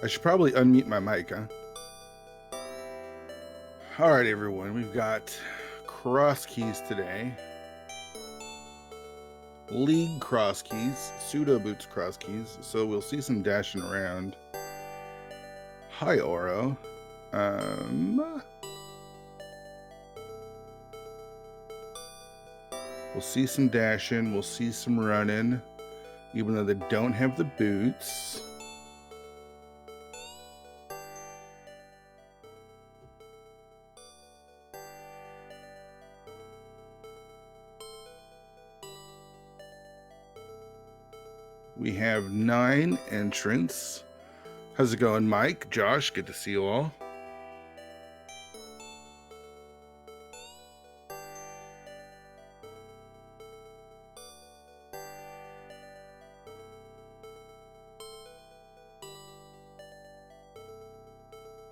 I should probably unmute my mic, huh? All right, everyone. We've got Crosskeys today. League Crosskeys, pseudo boots Crosskeys. So we'll see some dashing around. Hi, Oro. We'll see some dashing. We'll see some running, even though they don't have the boots. We have 9 entrants. How's it going, Mike? Josh, good to see you all.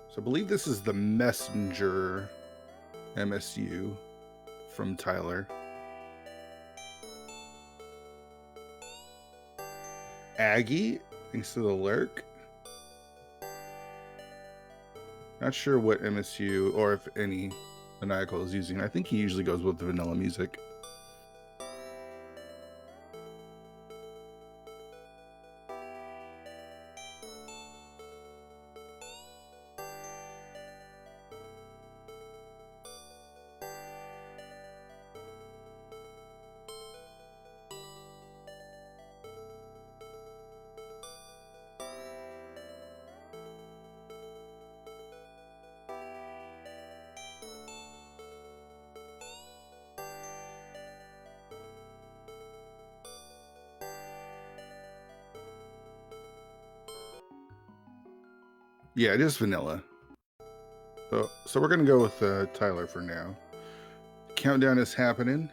So I believe this is the Messenger MSU from Tyler. Aggie, thanks to the lurk. Not sure what MSU or if any Maniacal is using. I think he usually goes with the vanilla music. Yeah, it is vanilla. So we're going to go with Tyler for now. Countdown is happening.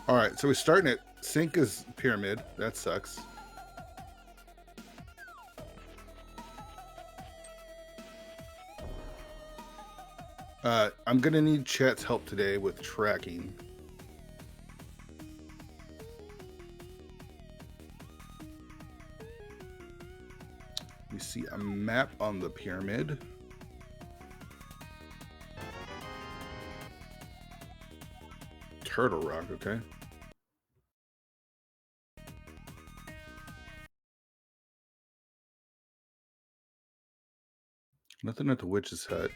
All right, so we're starting at Sync is Pyramid. That sucks. I'm going to need chat's help today with tracking. We see a map on the pyramid. Turtle Rock, okay. Nothing at the witch's hut.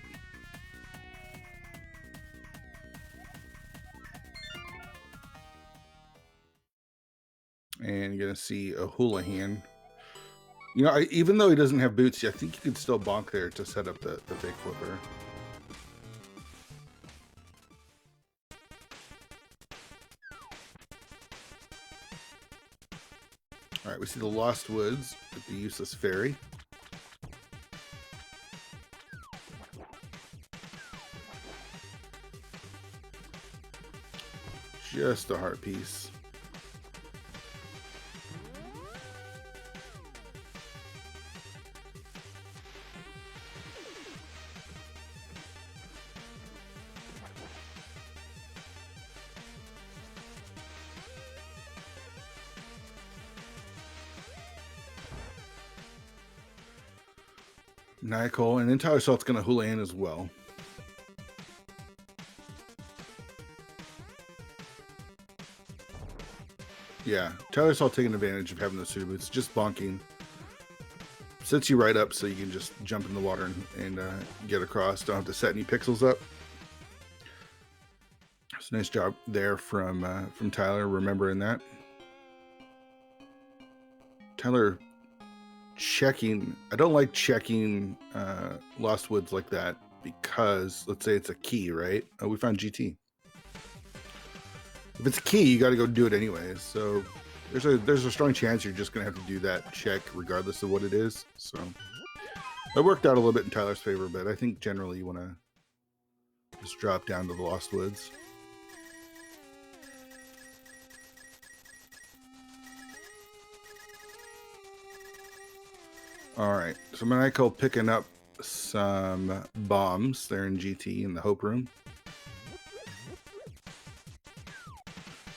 And you're gonna see a Houlihan. You know, even though he doesn't have boots, I think you could still bonk there to set up the fake flipper. All right, we see the Lost Woods with the useless fairy. Just a heart piece. Nicole, and then Tyler Salt's going to Houlihan as well. Yeah, Tyler Salt taking advantage of having those suited boots, just bonking. Sets you right up so you can just jump in the water and get across. Don't have to set any pixels up. It's a nice job there from Tyler, remembering that. Tyler checking. I don't like checking Lost Woods like that because let's say it's a key, right? Oh, we found GT. If it's a key, you got to go do it anyways. So there's a strong chance you're just gonna have to do that check regardless of what it is. So it worked out a little bit in Tyler's favor, but I think generally you want to just drop down to the Lost Woods. All right, so Maniacal picking up some bombs there in GT in the Hope Room.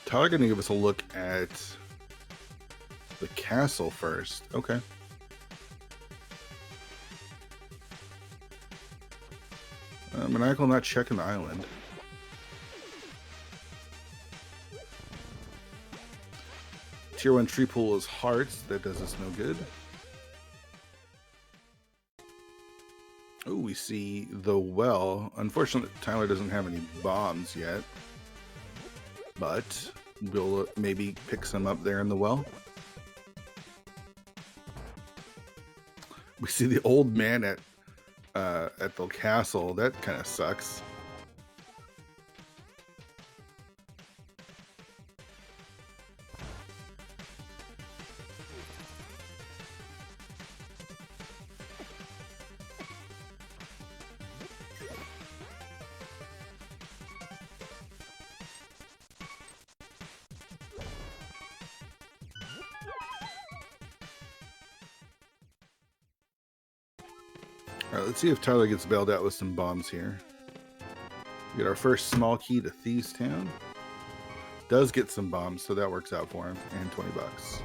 Tyler gonna give us a look at the castle first. Okay. Maniacal not checking the island. Tier 1 tree pool is hearts. That does us no good. Oh, we see the well. Unfortunately, Tyler doesn't have any bombs yet. But we'll maybe pick some up there in the well. We see the old man at the castle. That kind of sucks. All right, let's see if Tyler gets bailed out with some bombs here. We get our first small key to Thieves Town. Does get some bombs, so that works out for him. And 20 bucks.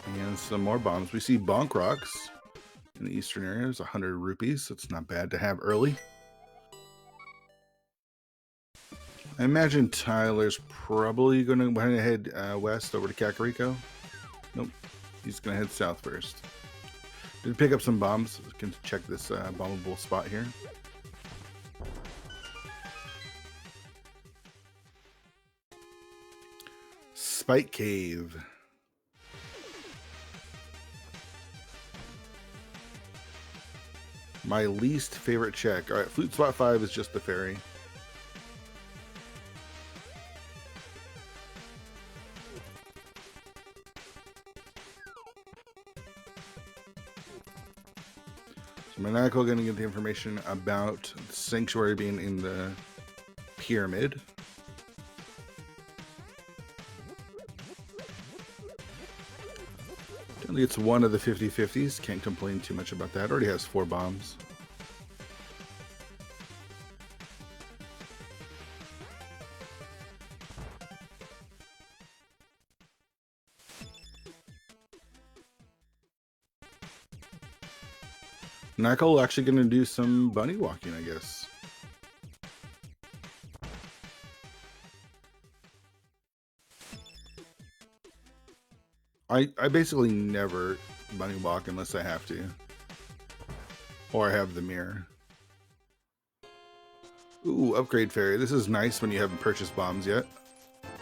And some more bombs. We see Bonk Rocks in the eastern areas, 100 rupees. So it's not bad to have early. I imagine Tyler's probably going to head west over to Kakariko. Nope. He's going to head south first. Did pick up some bombs. We can check this bombable spot here. Spike Cave. My least favorite check. All right, Flute Spot 5 is just the ferry. Maniacal going to get the information about the sanctuary being in the pyramid. Only gets one of the 50/50s. Can't complain too much about that. Already has 4 bombs. Maniacal actually going to do some bunny walking, I guess. I basically never bunny walk unless I have to. Or I have the mirror. Ooh, upgrade fairy. This is nice when you haven't purchased bombs yet.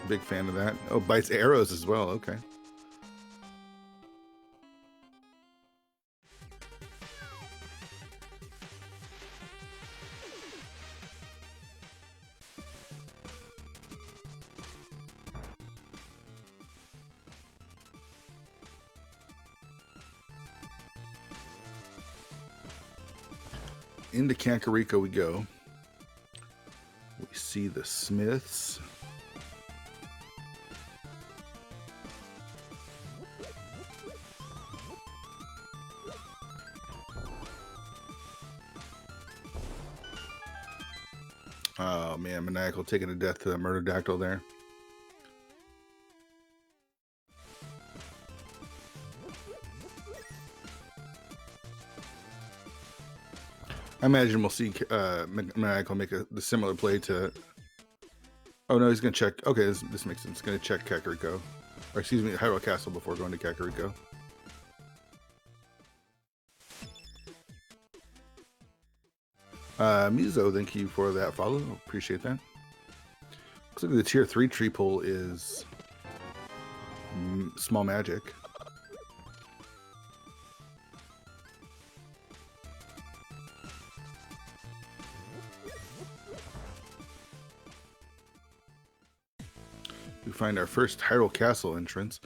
Big fan of that. Oh, bites arrows as well. Okay. Into Kakariko we go. We see the Smiths. Oh man, Maniacal taking a death to the Murderdactyl there. I imagine we'll see Maniacal make the similar play to... Oh no, he's going to check... Okay, this makes sense. He's going to check Kakariko. Or excuse me, Hyrule Castle before going to Kakariko. Mizo, thank you for that follow. Appreciate that. Looks like the tier 3 tree pull is small magic. We find our first Hyrule Castle entrance.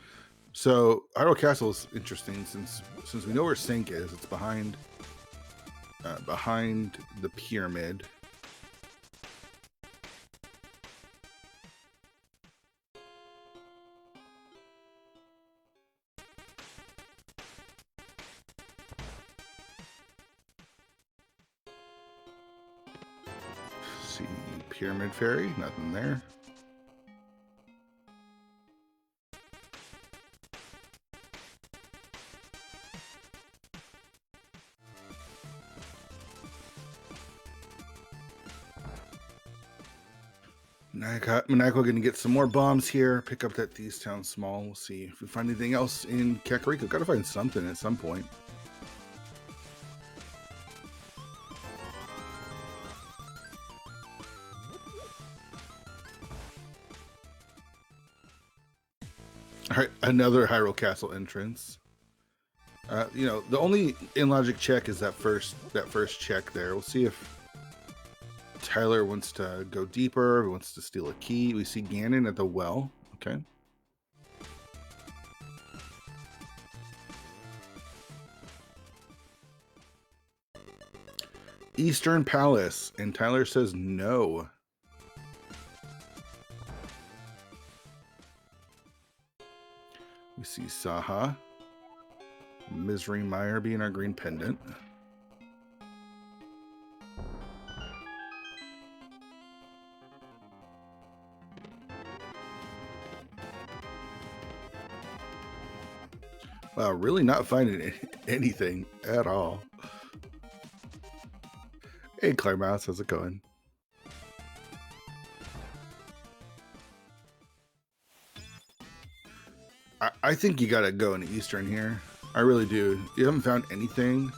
So Hyrule Castle is interesting since we know where Sync is. It's behind the pyramid. see Pyramid Fairy, nothing there. Maniacal gonna get some more bombs here. Pick up that Thieves Town Small. We'll see if we find anything else in Kakariko. Gotta find something at some point. All right, another Hyrule Castle entrance. You know, the only in-logic check is that first check there. We'll see if Tyler wants to go deeper, he wants to steal a key. We see Ganon at the well. Okay. Eastern Palace, and Tyler says no. We see Saha. Misery Meyer being our green pendant. Wow, really not finding anything at all. Hey, Claremouth, how's it going? I think you gotta go into Eastern here. I really do. You haven't found anything.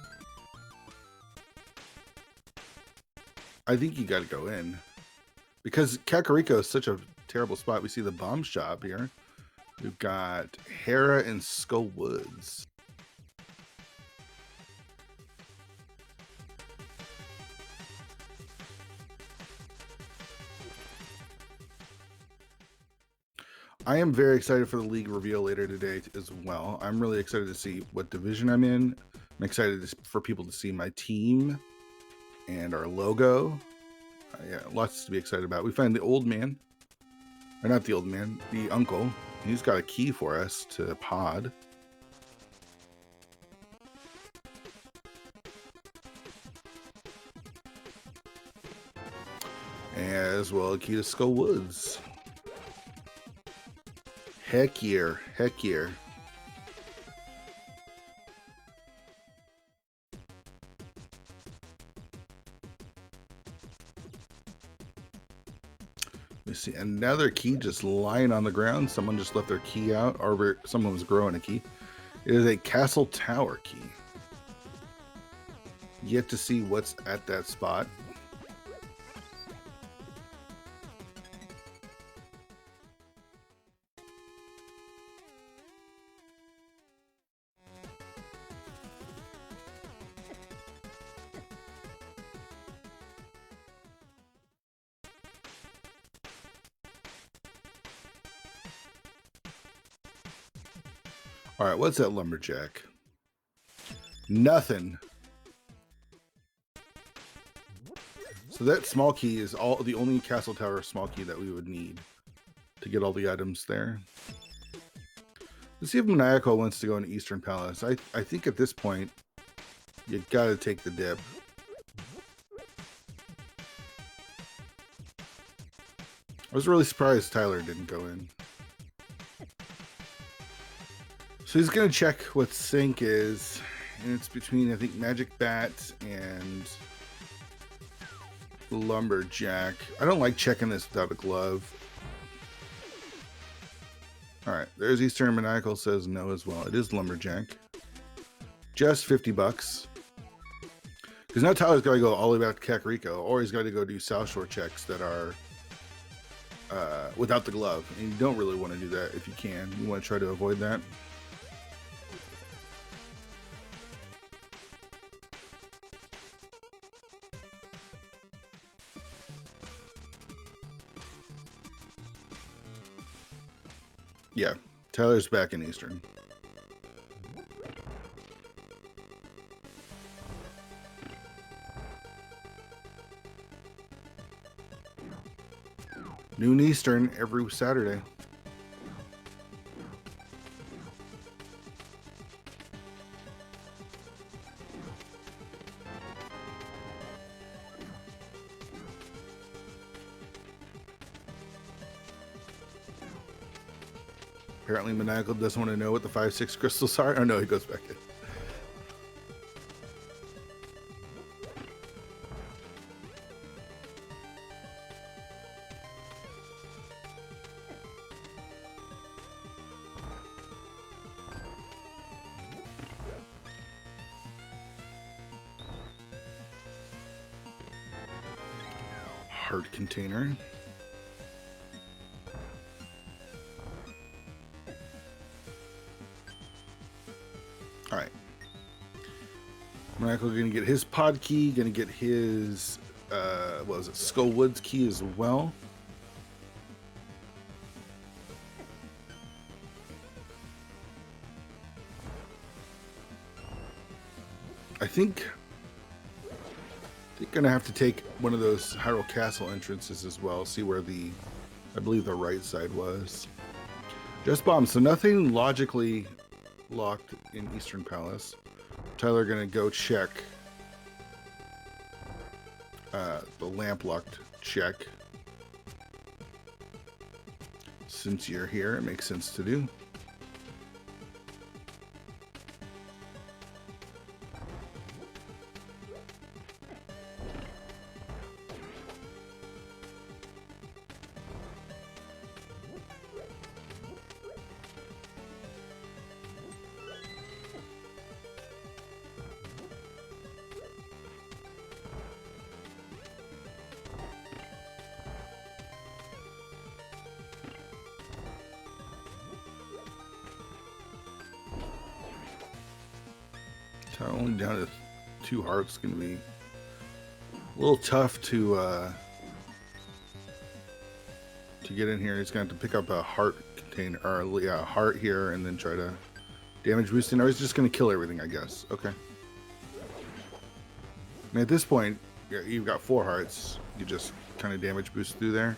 I think you gotta go in. Because Kakariko is such a terrible spot. We see the bomb shop here. We've got Hera and Skull Woods. I am very excited for the league reveal later today as well. I'm really excited to see what division I'm in. I'm excited for people to see my team and our logo. Yeah, lots to be excited about. We find the old man, or not the old man, the uncle. He's got a key for us to Pod. As well, a key to Skull Woods. Heck yeah, heck yeah. We see another key just lying on the ground. Someone just left their key out, or someone was growing a key. It is a Castle Tower key. Yet to see what's at that spot. All right, what's that lumberjack? Nothing. So that small key is the only Castle Tower small key that we would need to get all the items there. Let's see if Maniacal wants to go into Eastern Palace. I think at this point, you gotta take the dip. I was really surprised Tyler didn't go in. So he's going to check what sync is, and it's between, I think, Magic Bat and Lumberjack. I don't like checking this without a glove. Alright, there's Eastern. Maniacal says no as well. It is Lumberjack. Just 50 bucks. Because now Tyler's got to go all the way back to Kakariko, or he's got to go do South Shore checks that are without the glove. And you don't really want to do that if you can. You want to try to avoid that. Yeah, Tyler's back in Eastern. Noon Eastern every Saturday. Apparently Maniacal doesn't want to know what the 5-6 crystals are. Oh no, he goes back in. Heart container. All right. Maniacal gonna get his pod key. Gonna get his what was it? Skullwood's key as well. I think gonna have to take one of those Hyrule Castle entrances as well. See where I believe the right side was. Just bomb. So nothing logically locked in Eastern Palace. Tyler gonna go check the lamp locked check. Since you're here, it makes sense to do. Only down to 2 hearts gonna be a little tough to get in here. He's gonna have to pick up a heart container, or yeah, a heart here, and then try to damage boost in. Or he's just gonna kill everything, I guess. Okay. And at this point, you've got 4 hearts. You just kind of damage boost through there.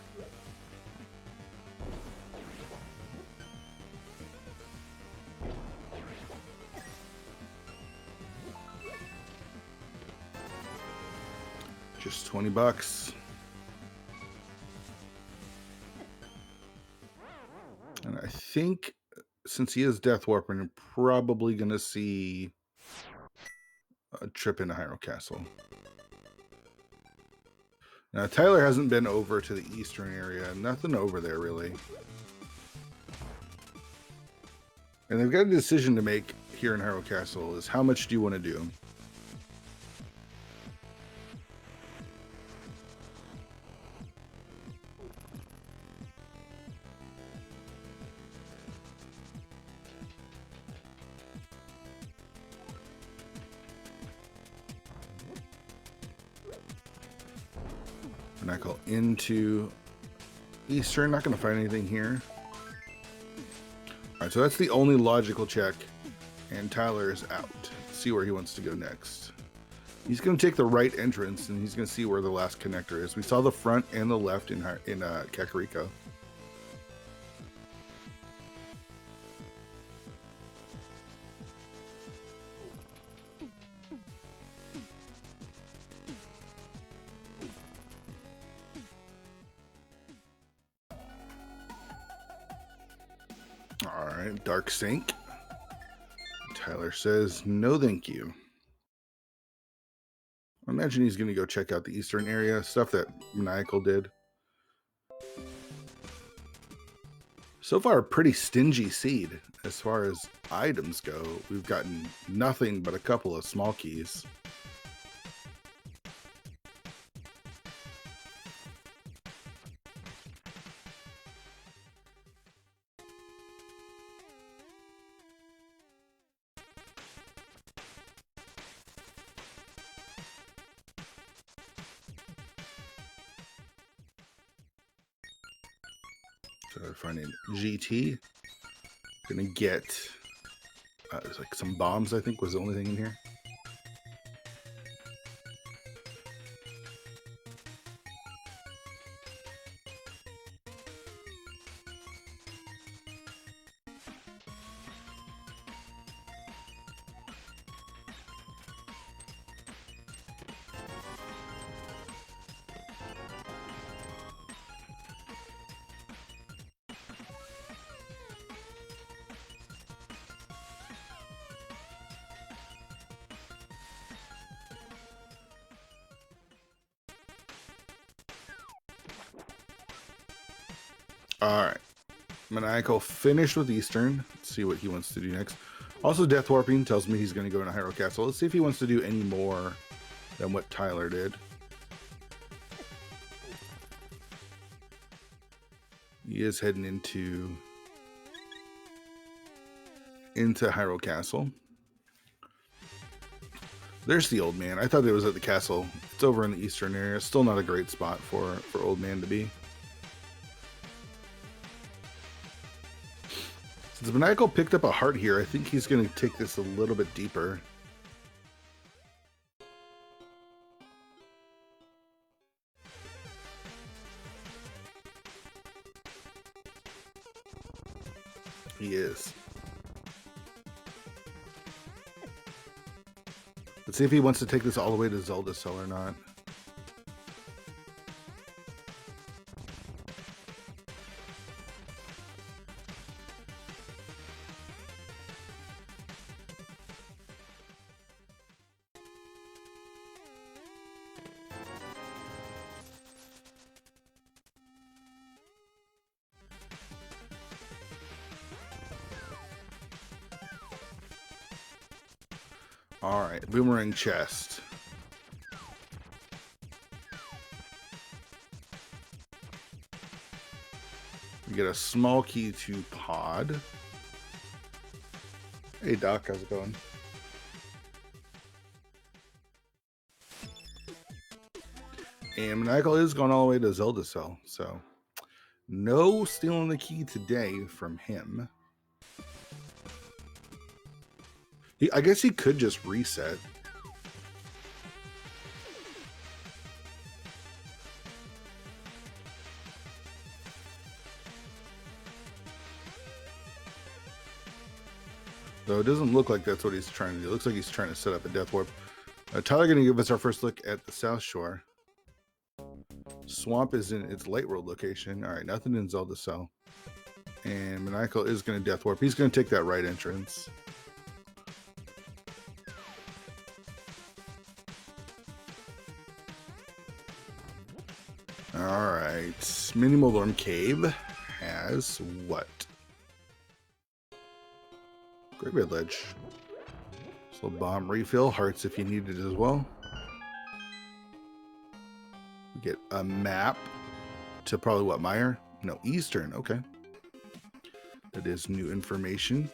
Just $20. And I think since he is Death Warper, you're probably going to see a trip into Hyrule Castle. Now, Tyler hasn't been over to the eastern area. Nothing over there, really. And they've got a decision to make here in Hyrule Castle is how much do you want to do? And I call into Eastern. Not going to find anything here. Alright, so that's the only logical check. And Tyler is out. Let's see where he wants to go next. He's going to take the right entrance, and he's going to see where the last connector is. We saw the front and the left in Kakariko. Alright, Dark Sink. Tyler says, no thank you. I imagine he's going to go check out the eastern area, stuff that Maniacal did. So far, a pretty stingy seed as far as items go. We've gotten nothing but a couple of small keys. So we're finding GT. Gonna get there's like some bombs, I think was the only thing in here. All right. Maniacal finished with Eastern. Let's see what he wants to do next. Also, Death Warping tells me he's going to go into Hyrule Castle. Let's see if he wants to do any more than what Tyler did. He is heading into Hyrule Castle. There's the old man. I thought it was at the castle. It's over in the eastern area. Still not a great spot for old man to be. Since Maniacal picked up a heart here, I think he's going to take this a little bit deeper. He is. Let's see if he wants to take this all the way to Zelda Cell or not. All right, boomerang chest. We get a small key to pod. Hey Doc, how's it going? And Maniacal is going all the way to Zelda Cell, so no stealing the key today from him. I guess he could just reset. Though it doesn't look like that's what he's trying to do. It looks like he's trying to set up a death warp. Tyler going to give us our first look at the South Shore. Swamp is in its Light World location. All right, nothing in Zelda Cell. And Maniacal is going to death warp. He's going to take that right entrance. All right, Minimal Lorm Cave has what? Great Red Ledge. So bomb refill, hearts if you need it as well. We get a map to probably what, Meyer? No, Eastern, okay. That is new information.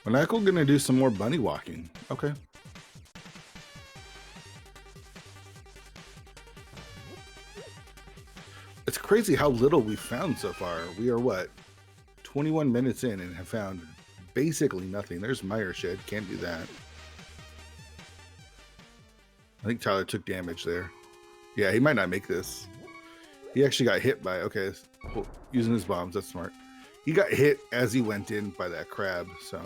Maniacal gonna do some more bunny walking. Okay. It's crazy how little we've found so far. We are what? 21 minutes in and have found basically nothing. There's Meyer Shed. Can't do that. I think Tyler took damage there. Yeah, he might not make this. He actually got hit by, okay, using his bombs. That's smart. He got hit as he went in by that crab, so.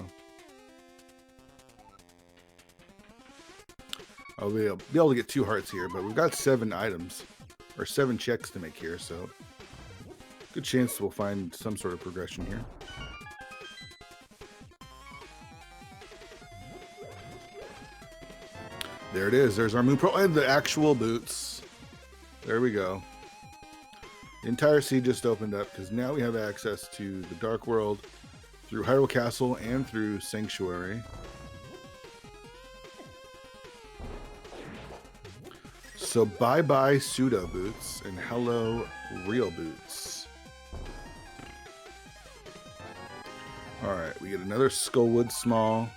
I'll be able to get 2 hearts here, but we've got 7 items, or 7 checks to make here, so good chance we'll find some sort of progression here. There it is. There's our Moon Pearl and the actual boots. There we go. The entire sea just opened up because now we have access to the Dark World through Hyrule Castle and through Sanctuary. So bye-bye pseudo boots and hello real boots. All right, we get another Skullwood Small.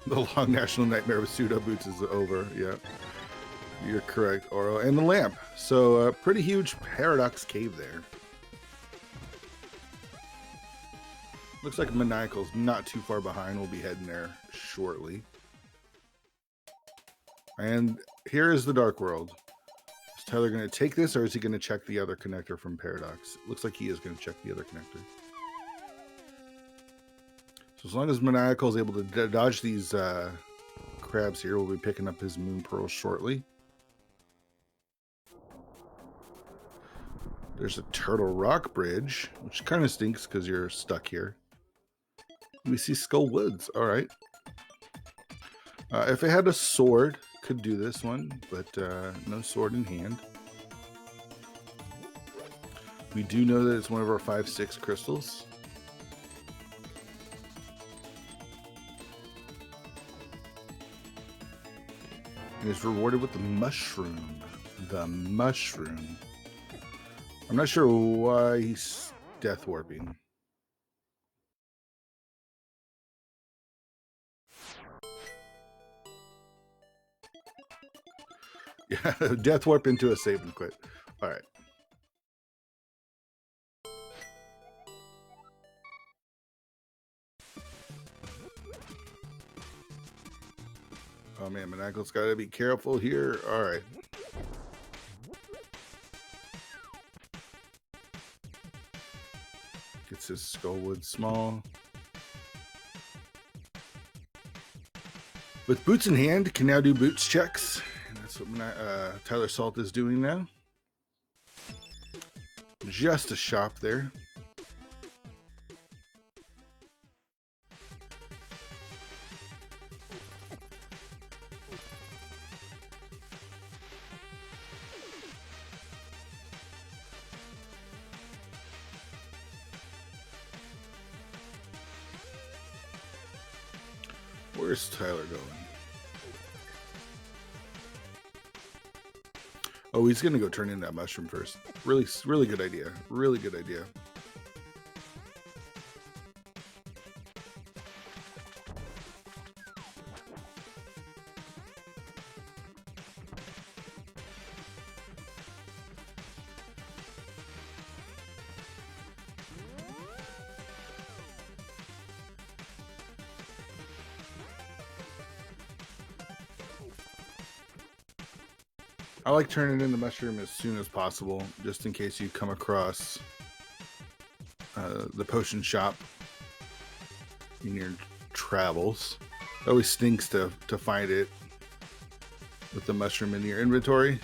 The long national nightmare with pseudo boots is over. Yeah, you're correct, Oro. And the lamp. So pretty huge Paradox Cave there. Looks like Maniacal's not too far behind. We'll be heading there shortly. And here is the Dark World. Is Tyler going to take this, or is he going to check the other connector from Paradox? It looks like he is going to check the other connector. So as long as Maniacal is able to dodge these crabs here, we'll be picking up his Moon Pearl shortly. There's a Turtle Rock Bridge, which kind of stinks because you're stuck here. We see Skull Woods. All right. If it had a sword, could do this one, but no sword in hand. We do know that it's one of our 5-6 crystals. And is rewarded with the mushroom. The mushroom. I'm not sure why he's death warping. Yeah, death warp into a save and quit. All right. Oh man, Maniacal's got to be careful here. All right. Gets his Skullwood small. With boots in hand, can now do boots checks. And that's what Tyler Salt is doing now. Just a shop there. Where's Tyler going? Oh, he's gonna go turn in that mushroom first. Really good idea. Really good idea. I like turning in the mushroom as soon as possible, just in case you come across the potion shop in your travels. It always stinks to find it with the mushroom in your inventory.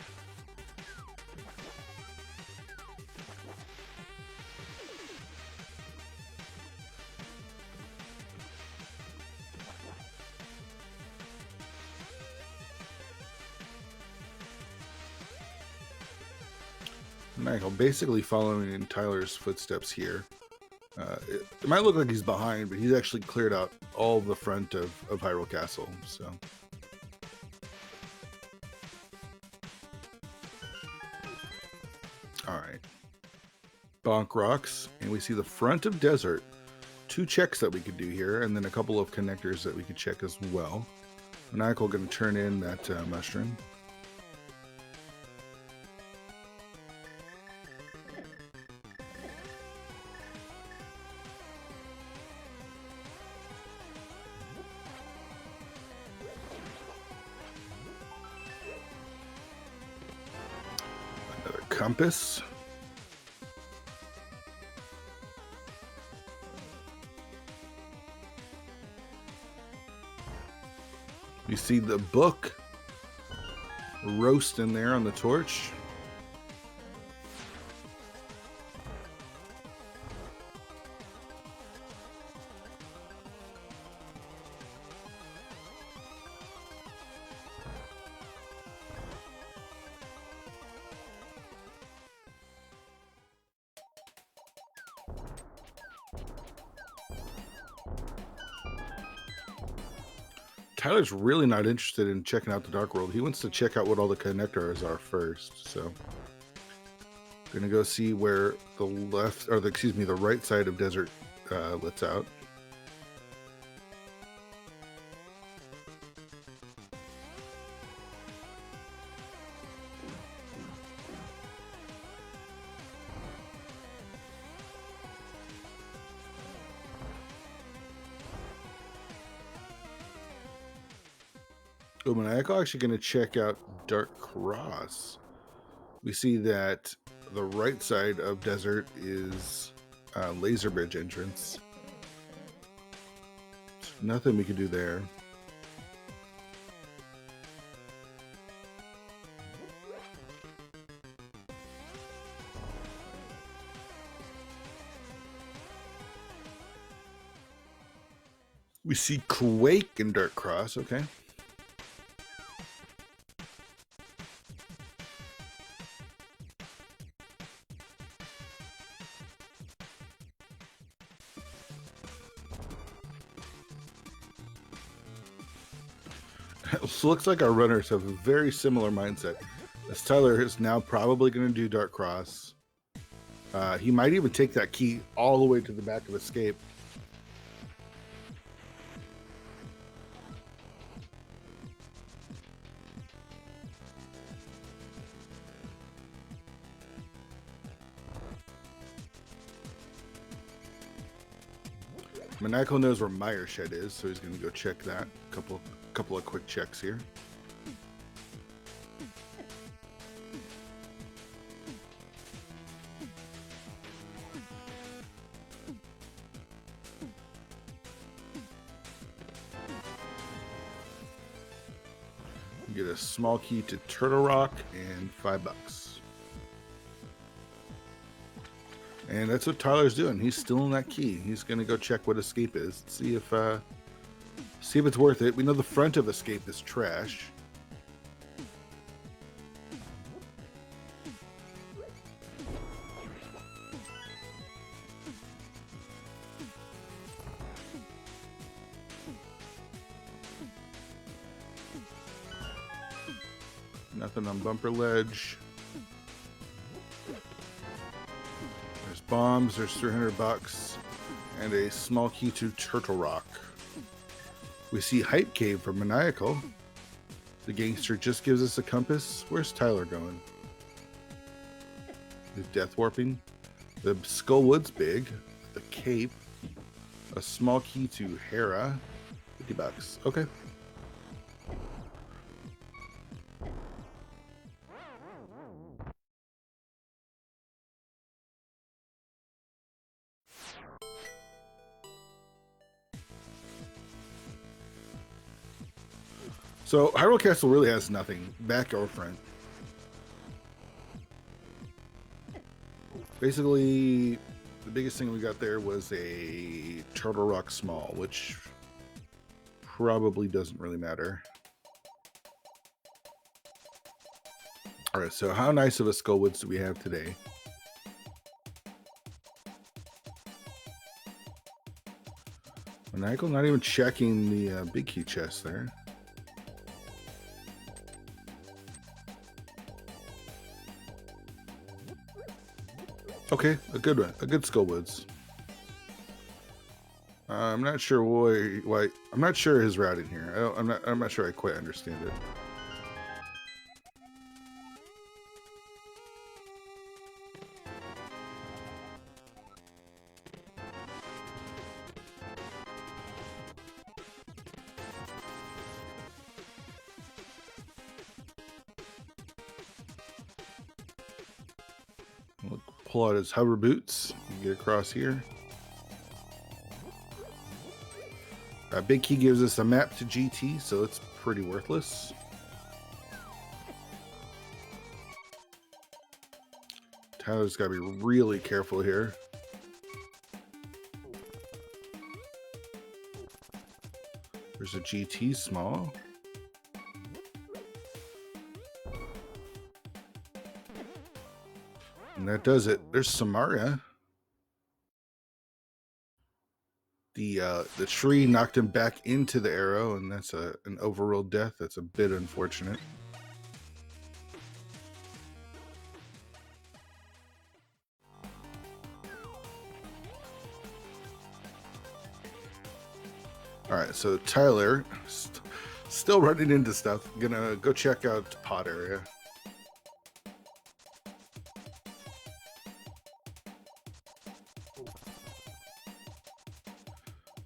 Michael basically following in Tyler's footsteps here. It might look like he's behind, but he's actually cleared out all the front of Hyrule Castle. So, all right, Bonk Rocks, and we see the front of Desert. 2 checks that we could do here, and then a couple of connectors that we could check as well. Maniacal going to turn in that mushroom. Compass. You see the book roast in there on the torch. Tyler's really not interested in checking out the Dark World. He wants to check out what all the connectors are first. So, gonna go see where the left, or the right side of Desert lets out. Oh, Maniacal actually going to check out Dark Cross. We see that the right side of Desert is Laser Bridge entrance. Nothing we can do there. We see Quake and Dark Cross. Okay. So looks like our runners have a very similar mindset. As Tyler is now probably going to do Dark Cross. He might even take that key all the way to the back of Escape. Maniacal knows where Meyer Shed is, so he's going to go check that. Couple of quick checks here. Get a small key to Turtle Rock and $5. And that's what Tyler's doing. He's stealing that key. He's gonna go check what Escape is. See if it's worth it. We know the front of Escape is trash. Nothing on Bumper Ledge. There's bombs, there's $300, and a small key to Turtle Rock. We see Hype Cave from Maniacal. The gangster just gives us a compass. Where's Tyler going? The Death Warping. The Skullwood's big. The Cape. A small key to Hera. $50. Okay. So Hyrule Castle really has nothing, back or front. Basically, the biggest thing we got there was a Turtle Rock Small, which probably doesn't really matter. All right, so how nice of a Skullwoods do we have today? Maniacal not even checking the big key chest there. Okay, a good one, a good Skullwoods. I'm not sure why. I'm not sure his routing here. I'm not sure I quite understand it. We'll pull out his hover boots and get across here. Big Key gives us a map to GT, so it's pretty worthless. Tyler's got to be really careful here. There's a GT small. And that does it. There's Samaria. The tree knocked him back into the arrow, and that's an overruled death. That's a bit unfortunate. All right, so Tyler, still running into stuff. Gonna go check out Pot area.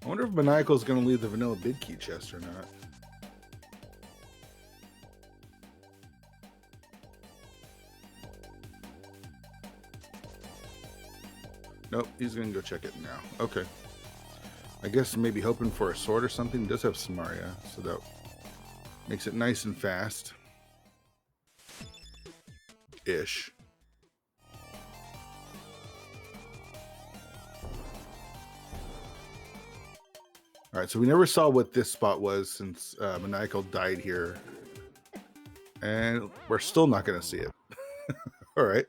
I wonder if Maniacal's going to leave the vanilla big key chest or not. Nope, he's going to go check it now. Okay. I guess maybe hoping for a sword or something. It does have Samaria, so that makes it nice and fast. Ish. All right, so we never saw what this spot was since Maniacal died here. And we're still not going to see it. All right.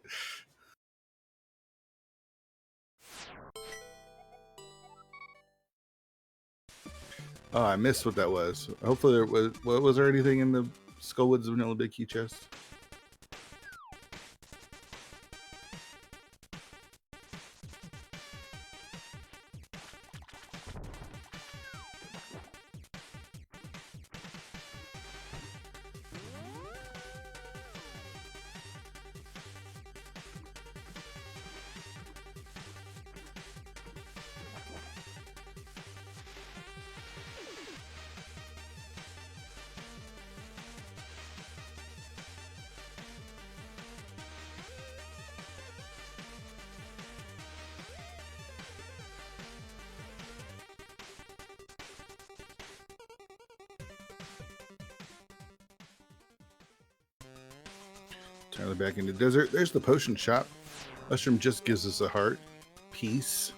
Oh, I missed what that was. Hopefully there was there anything in the Skullwoods Vanilla Big Key chest? Tyler back in the desert. There's the potion shop. Mushroom just gives us a heart. Peace.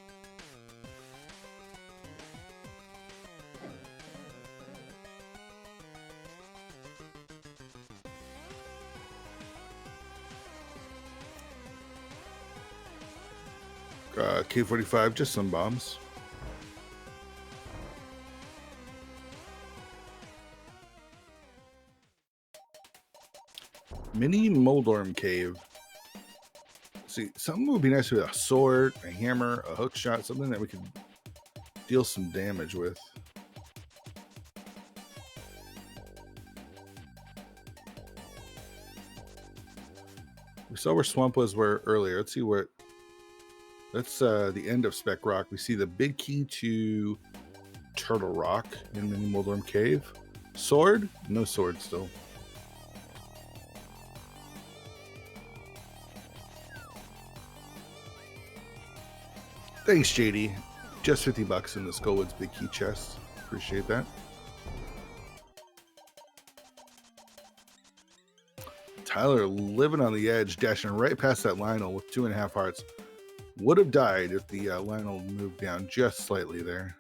K-45, just some bombs. Mini Moldorm Cave. See, something would be nice with a sword, a hammer, a hook shot, something that we could deal some damage with. We saw where Swamp was earlier. Let's see what. That's the end of Spec Rock. We see the big key to Turtle Rock in Mini Moldorm Cave. Sword? No sword still. Thanks, JD. Just 50 bucks in the Skullwoods Big Key chest. Appreciate that. Tyler living on the edge, dashing right past that Lionel with 2.5 hearts. Would have died if the Lionel moved down just slightly there.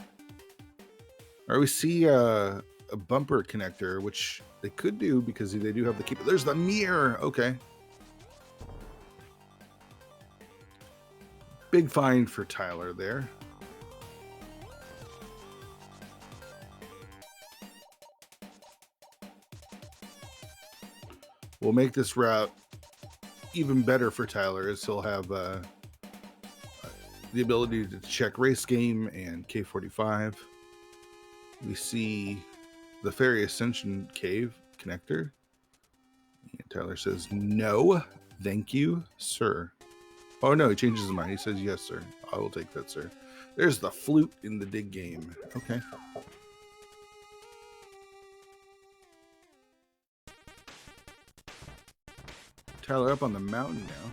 All right, we see a bumper connector, which they could do because they do have the key. But there's the mirror. Okay. Big find for Tyler there. We'll make this route even better for Tyler, as he'll have the ability to check race game and K-45. We see the Fairy Ascension Cave connector. And Tyler says, no, thank you, sir. Oh, no, he changes his mind. He says, yes, sir. I will take that, sir. There's the flute in the dig game. Okay. Tyler up on the mountain now.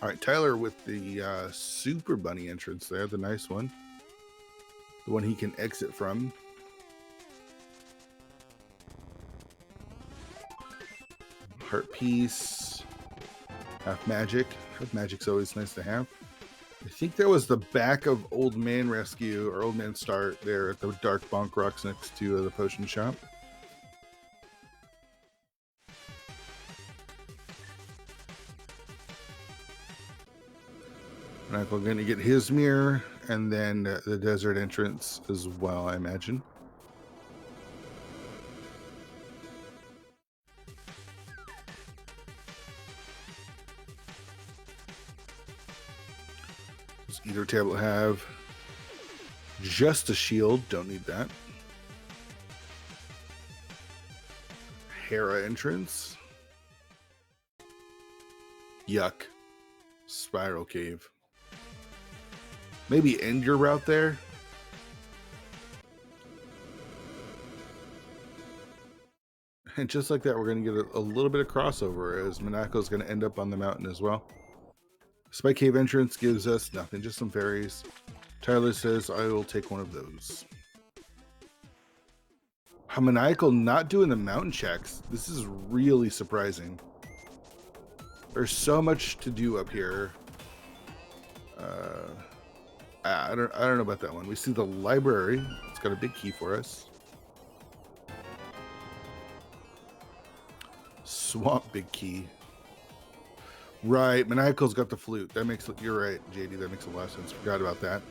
All right, Tyler with the Super Bunny entrance there, the nice one. The one he can exit from. Heart piece. Half magic. Half magic's always nice to have. I think that was the back of Old Man Rescue, or Old Man Start there at the Dark Bonk Rocks next to the potion shop. We're going to get his mirror and then the desert entrance as well, I imagine. Does either tablet have just a shield? Don't need that. Hera entrance. Yuck. Spiral Cave. Maybe end your route there. And just like that, we're going to get a little bit of crossover as Monaco is going to end up on the mountain as well. Spike Cave entrance gives us nothing, just some fairies. Tyler says, I will take one of those. Maniacal not doing the mountain checks. This is really surprising. There's so much to do up here. I don't know about that one. We see the library. It's got a big key for us. Swamp big key. Right, Maniacal's got the flute. That makes, you're right, JD. That makes a lot of sense. Forgot about that.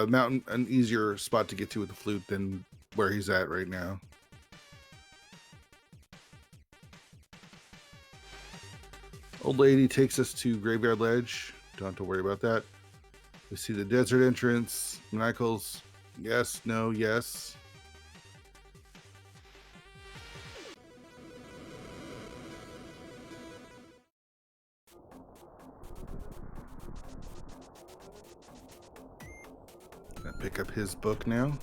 Mountain, an easier spot to get to with the flute than where he's at right now. Old lady takes us to Graveyard Ledge. Don't have to worry about that. We see the desert entrance. Maniacals. Yes, no, yes. Gonna pick up his book now.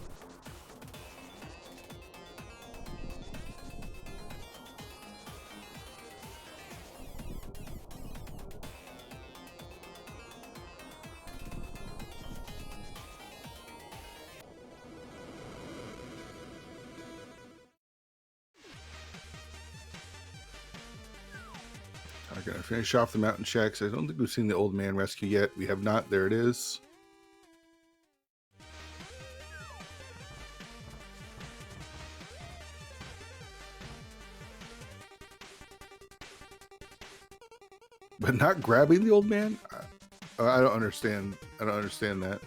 I'm gonna finish off the mountain checks. I don't think we've seen the old man rescue yet. We have not. There it is. But not grabbing the old man? I don't understand. I don't understand that.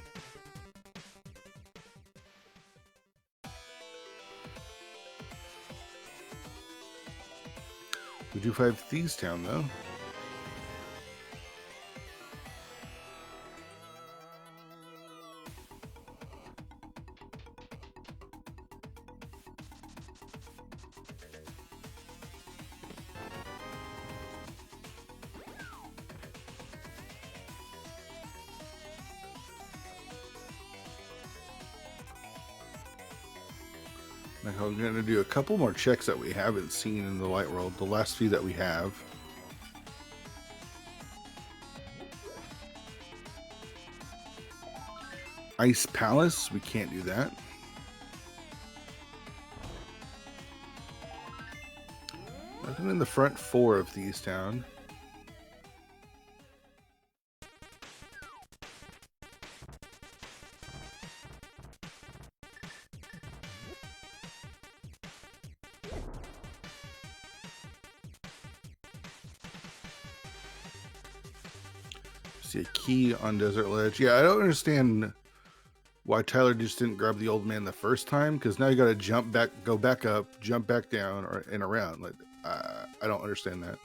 We do find Thieves Town, though. I'm going to do a couple more checks that we haven't seen in the light world. The last few that we have. Ice Palace, we can't do that. Nothing in the front four of Thieves Town. See a key on Desert Ledge. Yeah, I don't understand why Tyler just didn't grab the old man the first time, because now you got to jump back, go back up, jump back down, and around. Like, I don't understand that.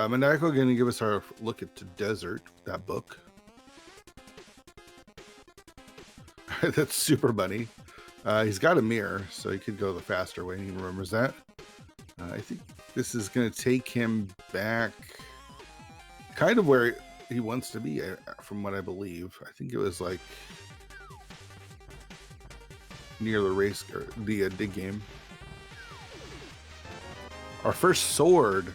Maniacal going to give us our look at the desert, that book. That's Super Bunny. He's got a mirror, so he could go the faster way, and he remembers that. I think this is going to take him back kind of where he wants to be, from what I believe. I think it was like near the race, or the dig game. Our first sword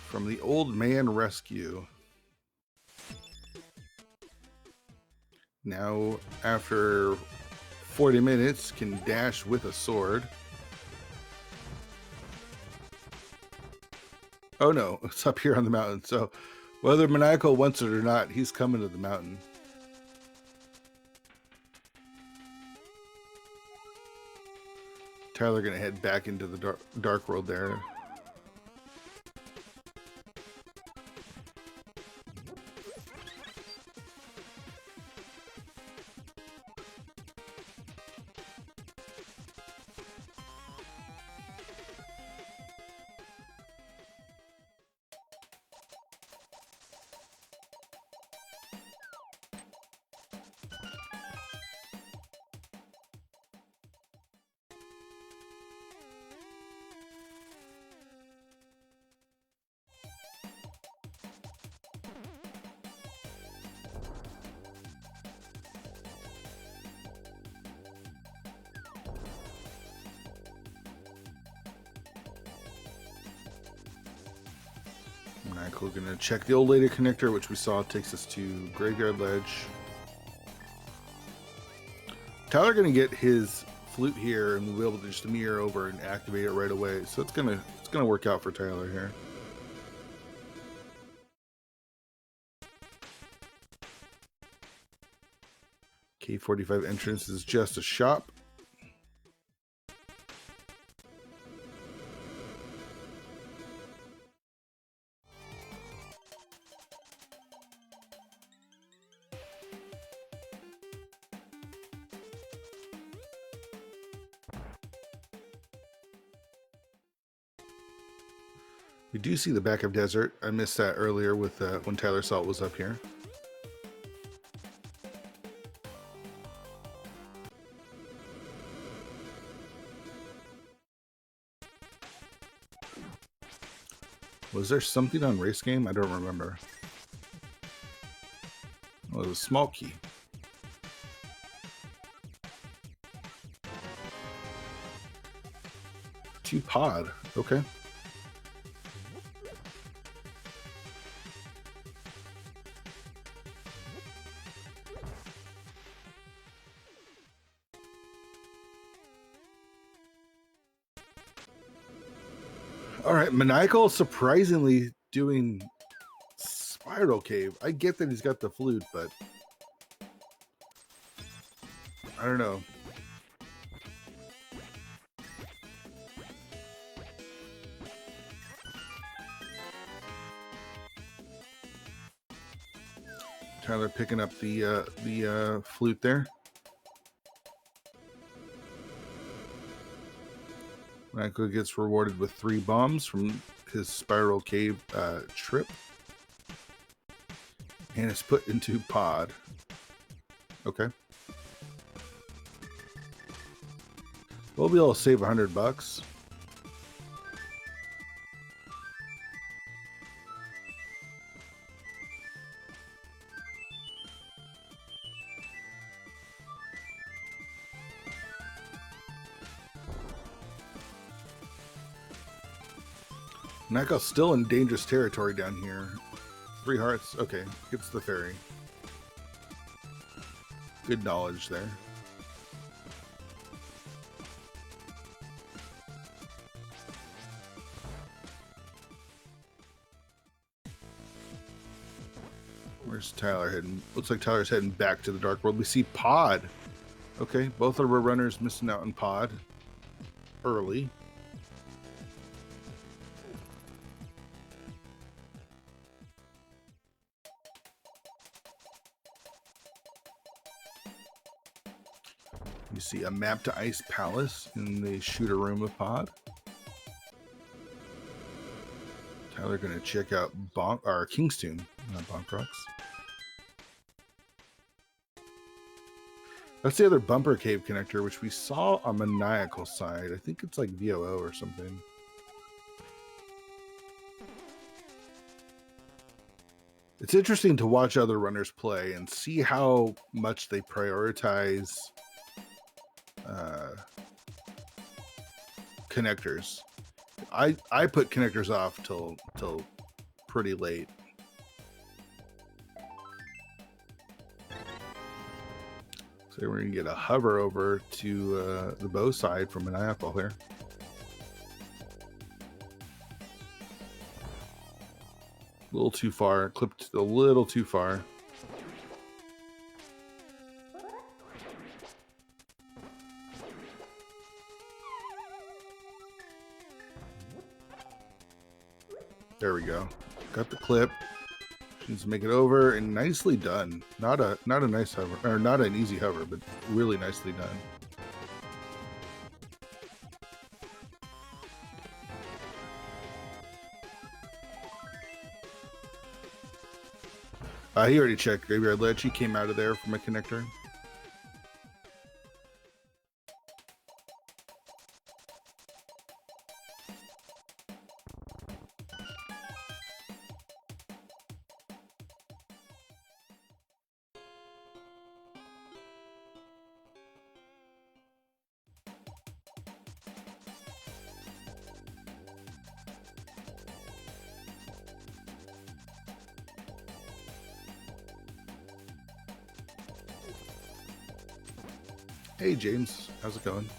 from the old man rescue. Now, after 40 minutes, can dash with a sword. Oh no, it's up here on the mountain. So whether Maniacal wants it or not, he's coming to the mountain. Tyler gonna head back into the dark world there. Alright, we're gonna check the old lady connector, which we saw takes us to Graveyard Ledge. Tyler gonna get his flute here, and we'll be able to just mirror over and activate it right away. So it's gonna work out for Tyler here. K45 entrance is just a shop. We do see the back of desert. I missed that earlier with when Tyler Salt was up here. Was there something on race game? I don't remember. Oh, it was a small key. Two pod. Okay. All right, Maniacal surprisingly doing Spiral Cave. I get that he's got the flute, but I don't know. Tyler picking up the flute there. Michael gets rewarded with 3 bombs from his Spiral Cave trip. And it's put into pod. Okay. We'll be able to save $100. Naka's still in dangerous territory down here. 3 hearts. Okay, gets the fairy. Good knowledge there. Where's Tyler heading? Looks like Tyler's heading back to the Dark World. We see Pod. Okay, both of our runners missing out on Pod early. You see a map to Ice Palace in the shooter room of Pod. Tyler gonna check out King's Tomb, not Bonk Rocks. That's the other bumper cave connector, which we saw on Maniacal side. I think it's like VOO or something. It's interesting to watch other runners play and see how much they prioritize connectors. I put connectors off till pretty late. So we're gonna get a hover over to the bow side from Maniacal here. A little too far, clipped a little too far. There we go. Got the clip. Needs to make it over, and nicely done. Not a nice hover, or not an easy hover, but really nicely done. He already checked Graveyard Ledge. He came out of there from a connector. Hey James, how's it going?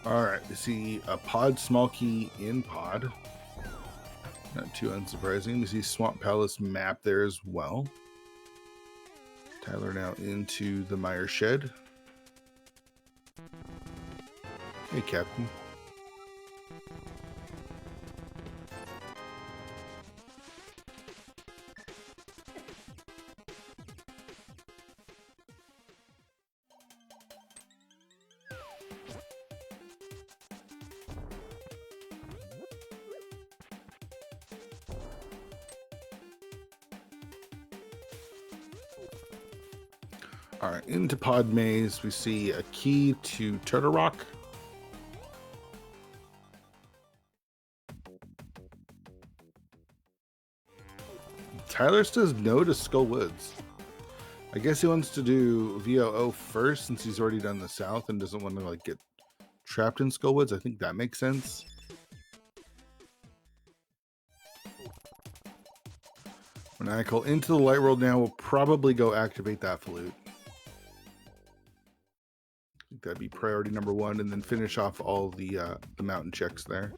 Alright, we see a pod small key in pod. Not too unsurprising. We see Swamp Palace map there as well. Tyler now into the Mire Shed. Hey Captain. All right, into Pod Maze, we see a key to Turtle Rock. Tyler says no to Skull Woods. I guess he wants to do VOO first since he's already done the South and doesn't want to like get trapped in Skull Woods. I think that makes sense. Maniacal into the Light World now. We'll probably go activate that flute. That'd be priority number 1, and then finish off all the mountain checks there.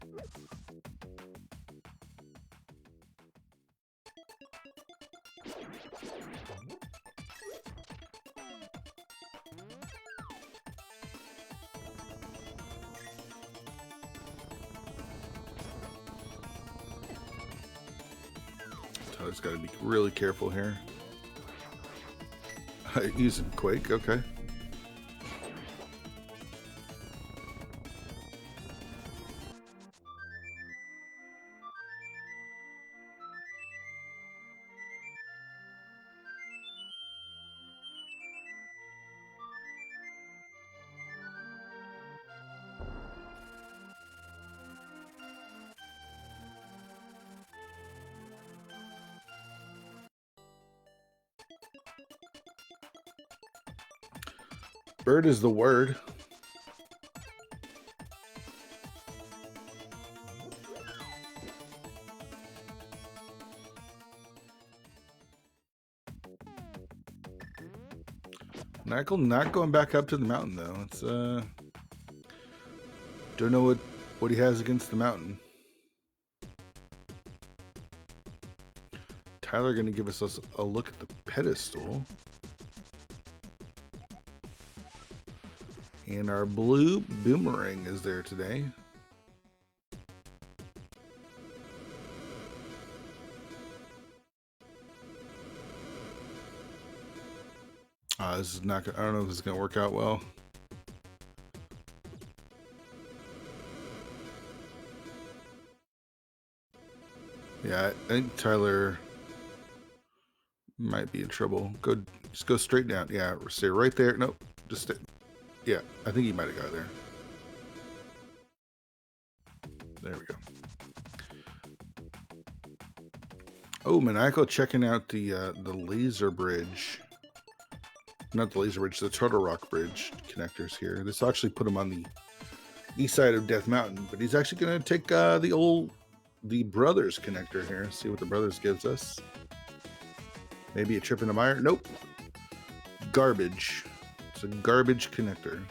Tyler's got to be really careful here. Using Quake, okay. Bird is the word. Knuckle not going back up to the mountain though. It's don't know what he has against the mountain. Tyler going to give us a look at the pedestal. And our blue boomerang is there today. This is not gonna, I don't know if this is going to work out well. Yeah, I think Tyler might be in trouble. Just go straight down. Yeah, stay right there. Nope, just stay. Yeah, I think he might have got there. There we go. Oh, Maniacal checking out the laser bridge. Not the laser bridge, the Turtle Rock Bridge connectors here. This actually put him on the east side of Death Mountain, but he's actually going to take the Brothers connector here. See what the Brothers gives us. Maybe a trip in the mire. Nope. Garbage. It's a garbage connector.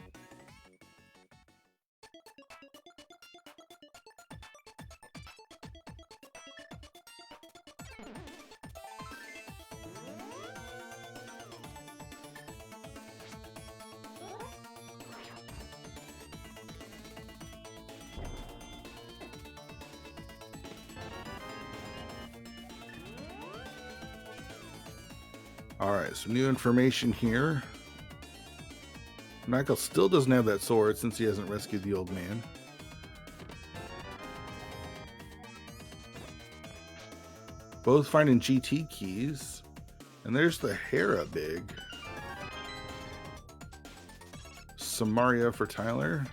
Alright, so new information here. Michael still doesn't have that sword since he hasn't rescued the old man. Both finding GT keys. And there's the Hera big. Samaria for Tyler.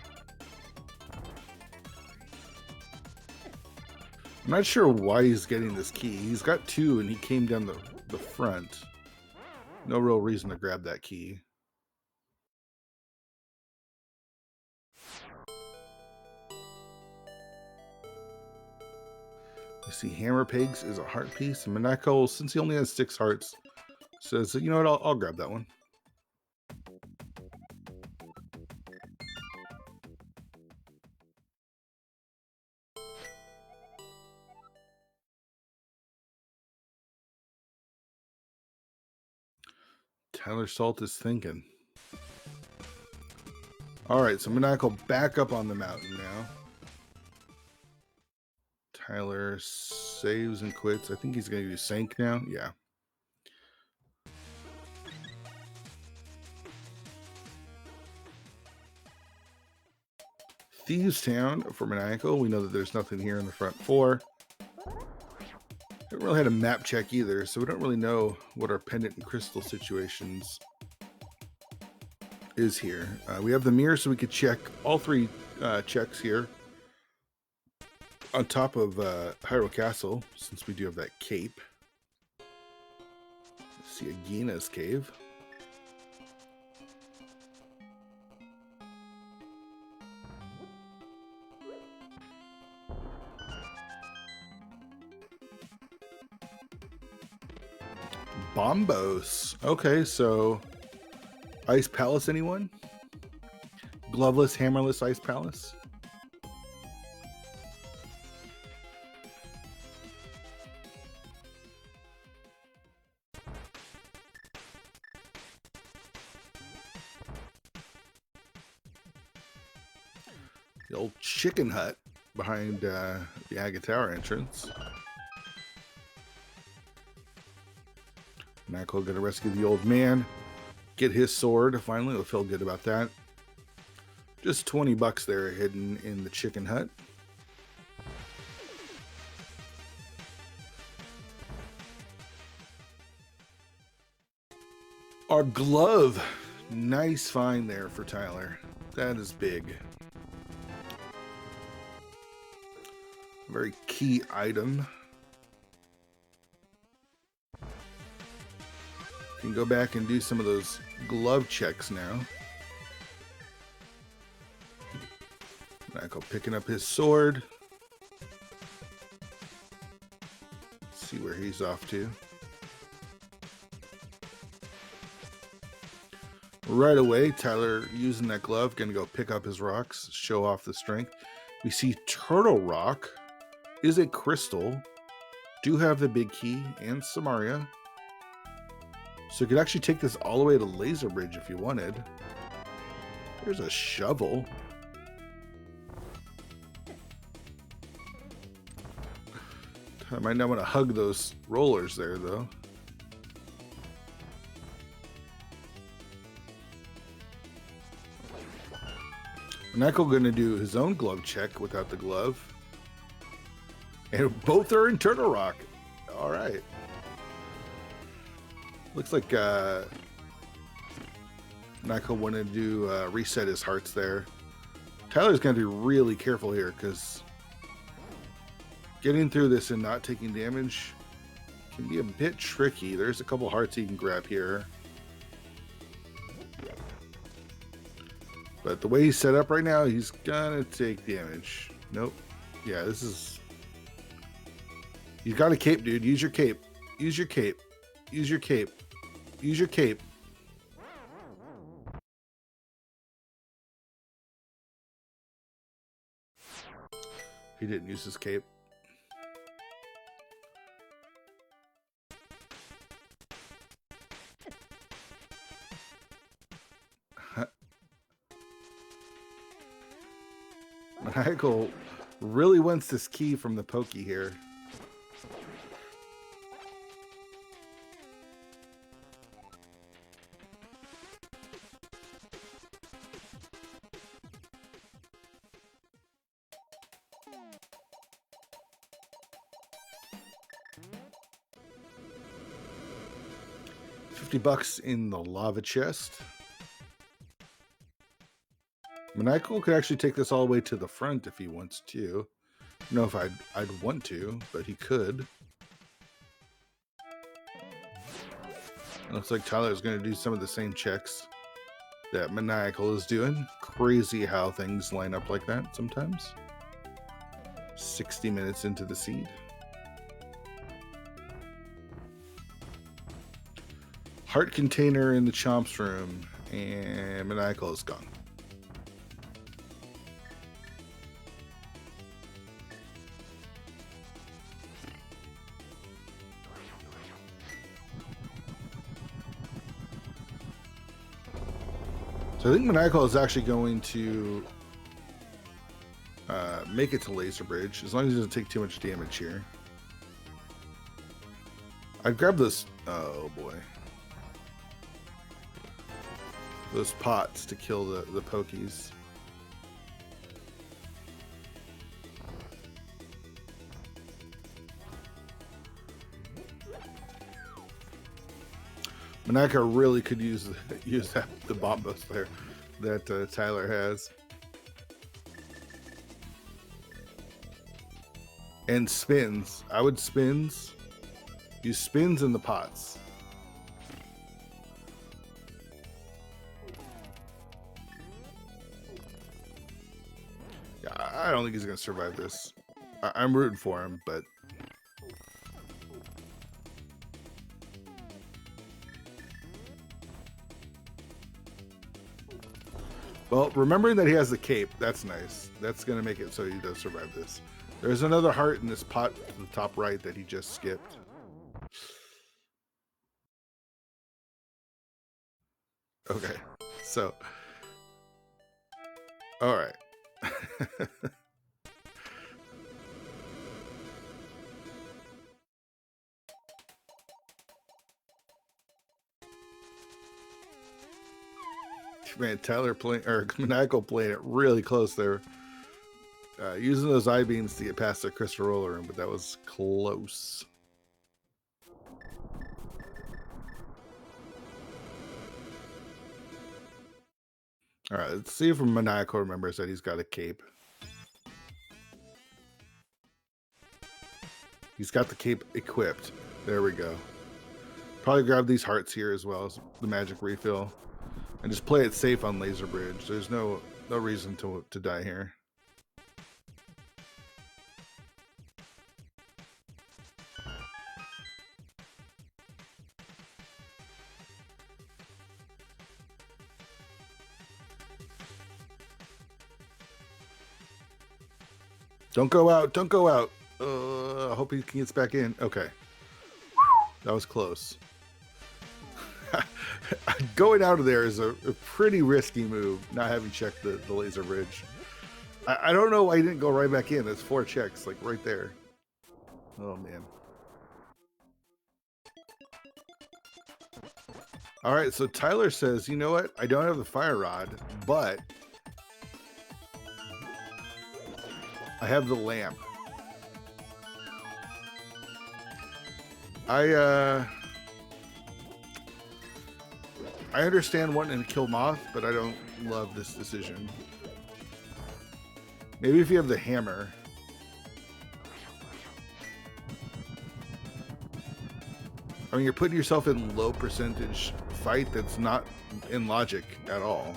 I'm not sure why he's getting this key. He's got 2 and he came down the front. No real reason to grab that key. I see Hammer Pigs is a heart piece. And Maniacal, since he only has 6 hearts, says, you know what, I'll grab that one. Tyler Salt is thinking. Alright, so Maniacal back up on the mountain now. Tyler saves and quits. I think he's going to do Sank now. Yeah. Thieves Town for Maniacal. We know that there's nothing here in the front 4. Haven't really had a map check either, so we don't really know what our pendant and crystal situations is here. We have the mirror, so we could check all 3 checks here on top of Hyrule Castle, since we do have that cape. Let's see Agina's cave. Bombos. Okay, so Ice Palace, anyone? Gloveless, hammerless Ice Palace? The old chicken hut behind the Agate Tower entrance. Maniacal gonna rescue the old man, get his sword. Finally, we'll feel good about that. Just 20 bucks there hidden in the chicken hut. Our glove. Nice find there for Tyler. That is big. Very key item. Can go back and do some of those glove checks now. Michael picking up his sword. Let's see where he's off to. Right away, Tyler using that glove, gonna go pick up his rocks, show off the strength. We see Turtle Rock is a crystal. Do have the big key and Samaria. So you could actually take this all the way to Laser Bridge if you wanted. There's a shovel. I might not want to hug those rollers there, though. Michael going to do his own glove check without the glove. And both are in Turtle Rock. All right. Looks like Michael wanted to do reset his hearts there. Tyler's going to be really careful here because getting through this and not taking damage can be a bit tricky. There's a couple hearts he can grab here. But the way he's set up right now, he's gonna take damage. Nope. Yeah, this is... You got a cape, dude. Use your cape. Use your cape. Use your cape. Use your cape. He didn't use his cape. Michael really wants this key from the Pokey here. $50 in the lava chest. Maniacal could actually take this all the way to the front if he wants to. I don't know if I'd want to, but he could. It looks like Tyler's going to do some of the same checks that Maniacal is doing. Crazy how things line up like that sometimes. 60 minutes into the seed. Heart container in the Chomp's room, and Maniacal is gone. So I think Maniacal is actually going to make it to Laser Bridge, as long as he doesn't take too much damage here. I'd grab this. Oh boy. Those pots to kill the Pokies. Manaka really could use the bombos there that Tyler has. And spins. I would spins. Use spins in the pots. Yeah, I don't think he's going to survive this. I'm rooting for him, but... Well, remembering that he has the cape, that's nice. That's going to make it so he does survive this. There's another heart in this pot to the top right that he just skipped. Okay, so... All right. Man, Tyler playing, or Maniacal playing it really close there. Using those I-beams to get past the crystal roller room, but that was close. All right, let's see if Maniacal remembers that he's got a cape. He's got the cape equipped. There we go. Probably grab these hearts here as well as the magic refill. And just play it safe on Laser Bridge. There's no reason to die here. Don't go out. Don't go out. I hope he gets back in. Okay. That was close. Going out of there is a pretty risky move, not having checked the Laser Bridge. I don't know why he didn't go right back in. That's 4 checks, like right there. Oh, man. All right, so Tyler says, you know what? I don't have the fire rod, but I have the lamp. I understand wanting to kill Moth, but I don't love this decision. Maybe if you have the hammer. I mean, you're putting yourself in low percentage fight that's not in logic at all.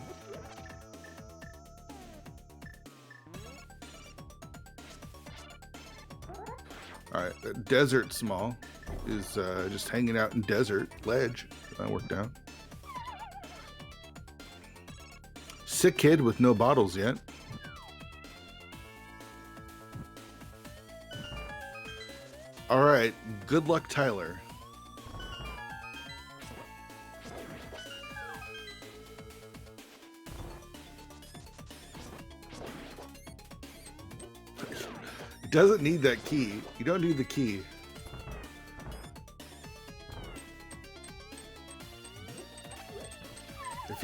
Alright, Desert Small is just hanging out in desert ledge. That worked out. Sick kid with no bottles yet. Alright, good luck, Tyler. It doesn't need that key. You don't need the key.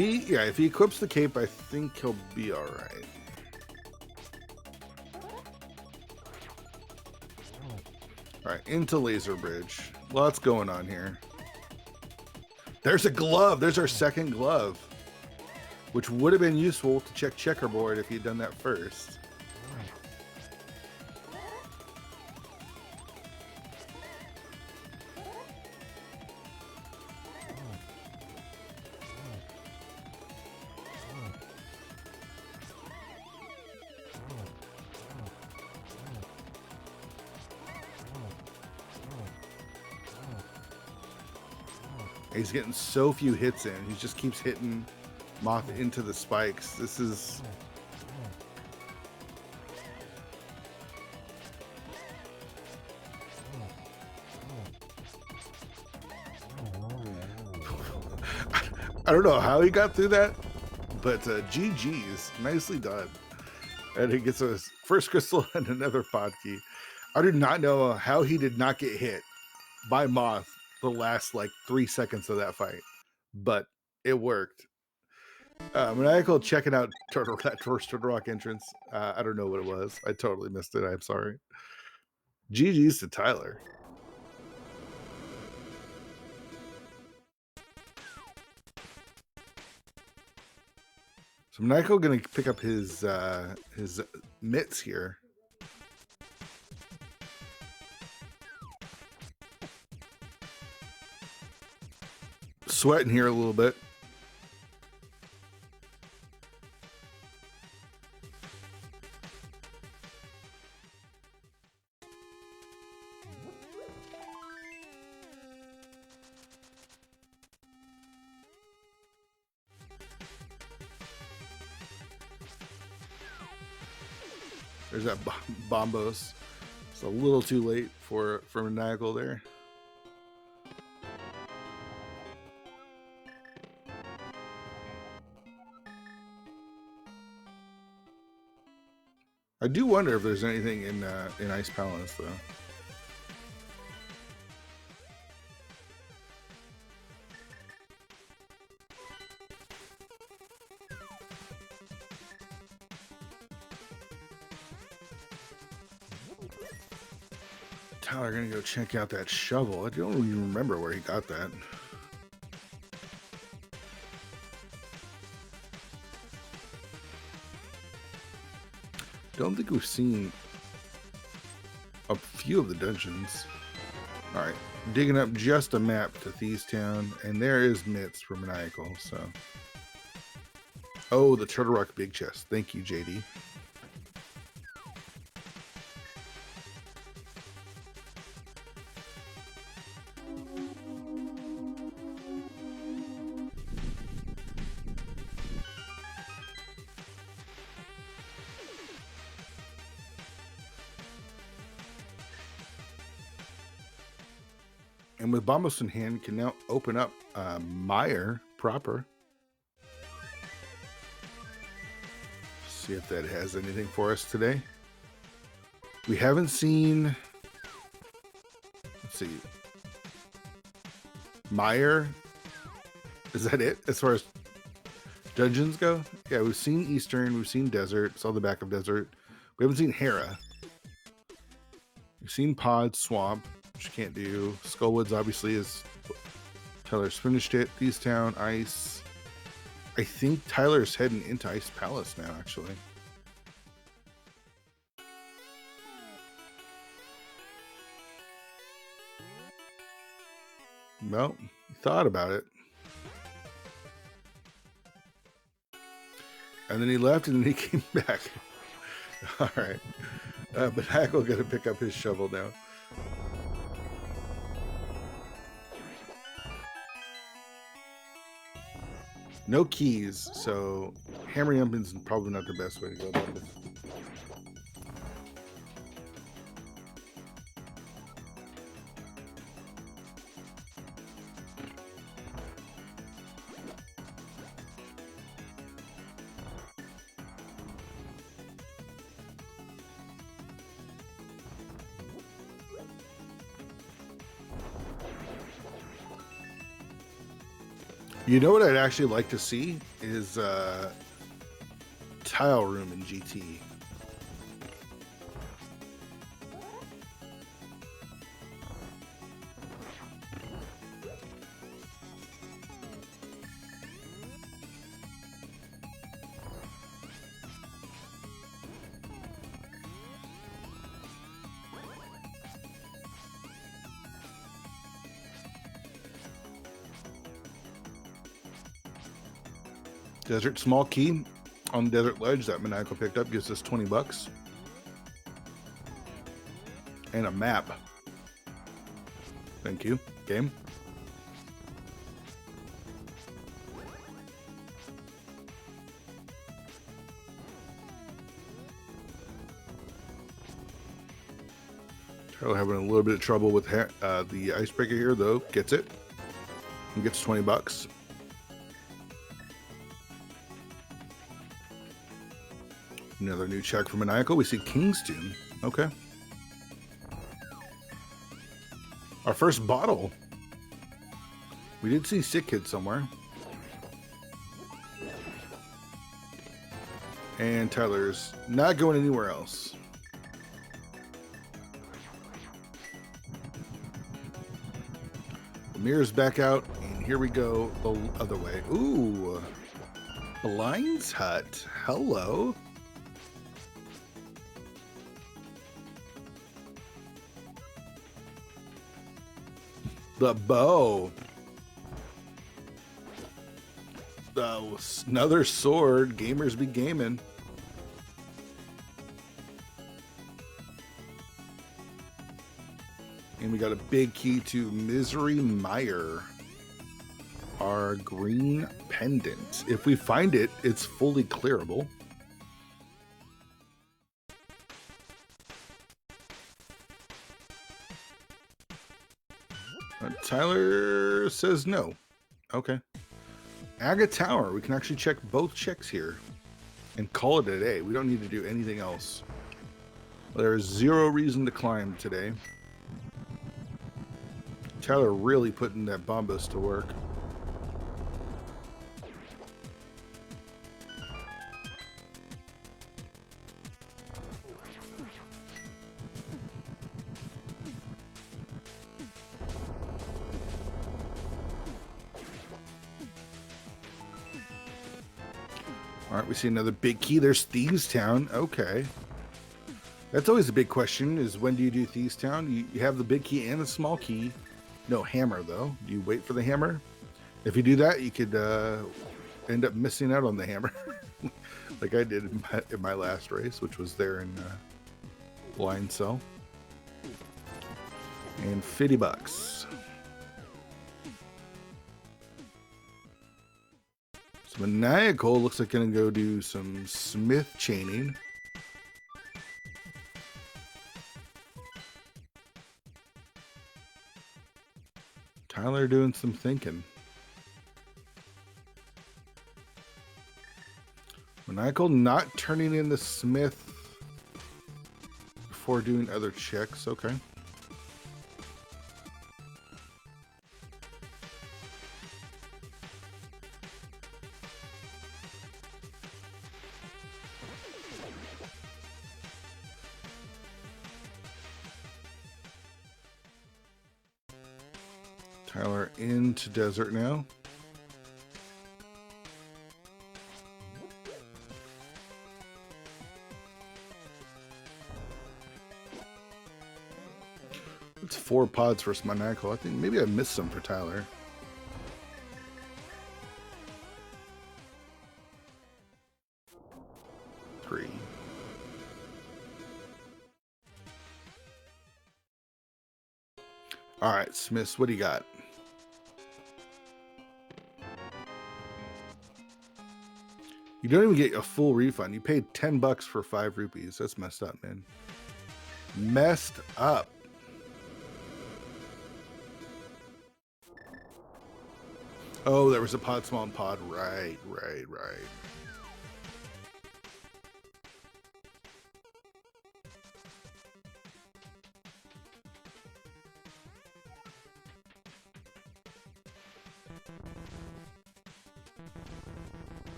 If he equips the cape, I think he'll be all right. All right, into Laser Bridge. Lots going on here. There's a glove. There's our second glove, which would have been useful to check checkerboard if he'd done that first. He's getting so few hits in. He just keeps hitting Moth into the spikes. This is... I don't know how he got through that, but GG's. Nicely done. And he gets a first crystal and another pod key. I do not know how he did not get hit by Moth the last like 3 seconds of that fight, but it worked. Maniacal checking out that first Turtle Rock entrance. I don't know what it was. I totally missed it. I'm sorry. GG's to Tyler. So Maniacal gonna pick up his mitts here. Sweating here a little bit. There's that Bombos. It's a little too late for Maniacal there. I do wonder if there's anything in Ice Palace though. Tyler gonna go check out that shovel. I don't even remember where he got that. Don't think we've seen a few of the dungeons. All right, digging up just a map to Thieves Town, and there is Mitts for Maniacal. So, oh, the Turtle Rock big chest. Thank you, JD. And with Bombos in hand, can now open up Meyer proper. See if that has anything for us today. We haven't seen, let's see, Meyer. Is that it as far as dungeons go? Yeah, we've seen Eastern, we've seen Desert, saw the back of Desert. We haven't seen Hera. We've seen Pod, Swamp, which you can't do. Skullwoods obviously is, Tyler's finished it. Thieves Town, Ice. I think Tyler's heading into Ice Palace now, actually. Well, he thought about it. And then he left and then he came back. All right. But Hackle got to pick up his shovel now. No keys, so hammer jumping's probably not the best way to go about this. You know what I'd actually like to see is tile room in GT. Desert small key on the Desert Ledge that Maniacal picked up gives us 20 bucks. And a map. Thank you. Game. Tyler having a little bit of trouble with the icebreaker here, though. Gets it. And gets 20 bucks. Another new check from Maniacal. We see Kingstoon. Okay. Our first bottle. We did see Sick Kid somewhere. And Tyler's not going anywhere else. The mirror's back out, and here we go the other way. Ooh. Blind's Hut. Hello. The bow. Another sword. Gamers be gaming. And we got a big key to Misery Mire. Our green pendant. If we find it, it's fully clearable. Tyler says no. Okay. Agate Tower. We can actually check both checks here and call it a day. We don't need to do anything else. There is zero reason to climb today. Tyler really putting that Bombus to work. All right, we see another big key. There's Thieves Town. Okay. That's always a big question, is when do you do Thieves Town? You have the big key and the small key. No hammer, though. Do you wait for the hammer? If you do that, you could end up missing out on the hammer. Like I did in my last race, which was there in Blind Cell. And 50 bucks. So Maniacal looks like going to go do some smith chaining. Tyler doing some thinking. Maniacal not turning in the smith before doing other checks. Okay. Tyler into desert now. It's 4 pods for Maniacal. I think maybe I missed some for Tyler. Three. All right, Smiths, what do you got? You don't even get a full refund. You paid 10 bucks for 5 rupees. That's messed up, man. Messed up. Oh, there was a pod, small and pod. Right.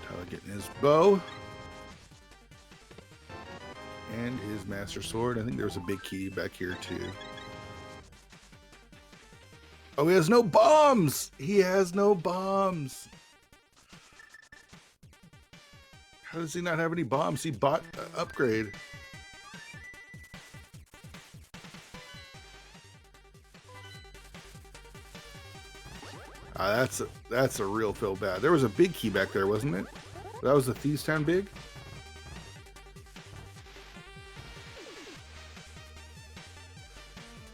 Tyler getting his bow. And his master sword. I think there was a big key back here too. Oh, he has no bombs! He has no bombs! How does he not have any bombs? He bought an upgrade. That's a real feel bad. There was a big key back there, wasn't it? That was the Thieves Town big?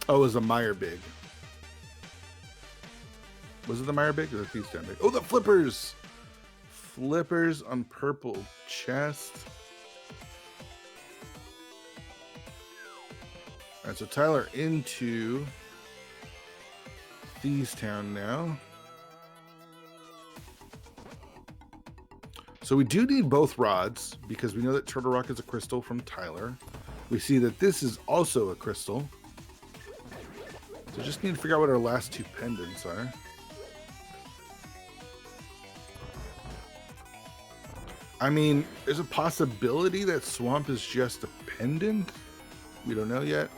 Oh, it was a Meyer big. Was it the Meyer big or the Thieves Town big? Oh, the flippers! Flippers on purple chest. All right, so Tyler into Thieves Town now. So we do need both rods because we know that Turtle Rock is a crystal from Tyler. We see that this is also a crystal. So just need to figure out what our last two pendants are. I mean, there's a possibility that Swamp is just a pendant. We don't know yet.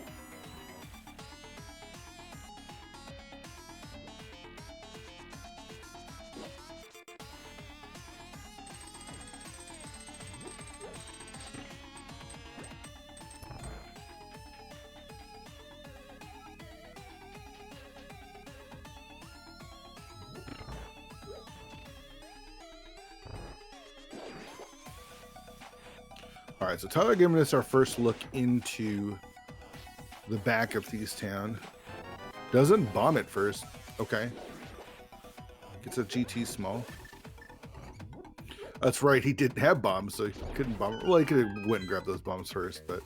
All right, so Tyler giving us our first look into the back of Thieves Town. Doesn't bomb it first. Okay. Gets a GT small. That's right, he didn't have bombs, so he couldn't bomb it. Well, he could have went and grabbed those bombs first, but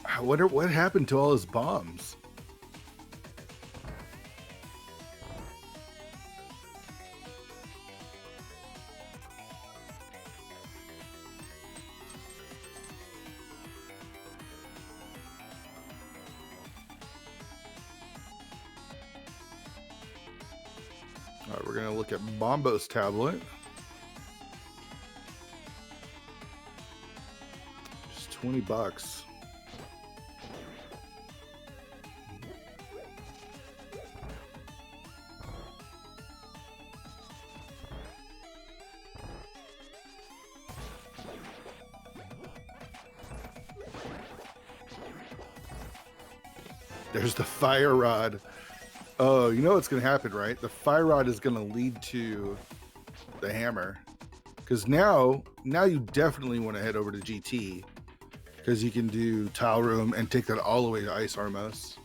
I wonder what happened to all his bombs. All right, we're going to look at Bombo's tablet. Just 20 bucks. There's the fire rod. Oh, you know what's going to happen, right? The fire rod is going to lead to the hammer. Because now you definitely want to head over to GT. Because you can do Tile Room and take that all the way to Ice Armos.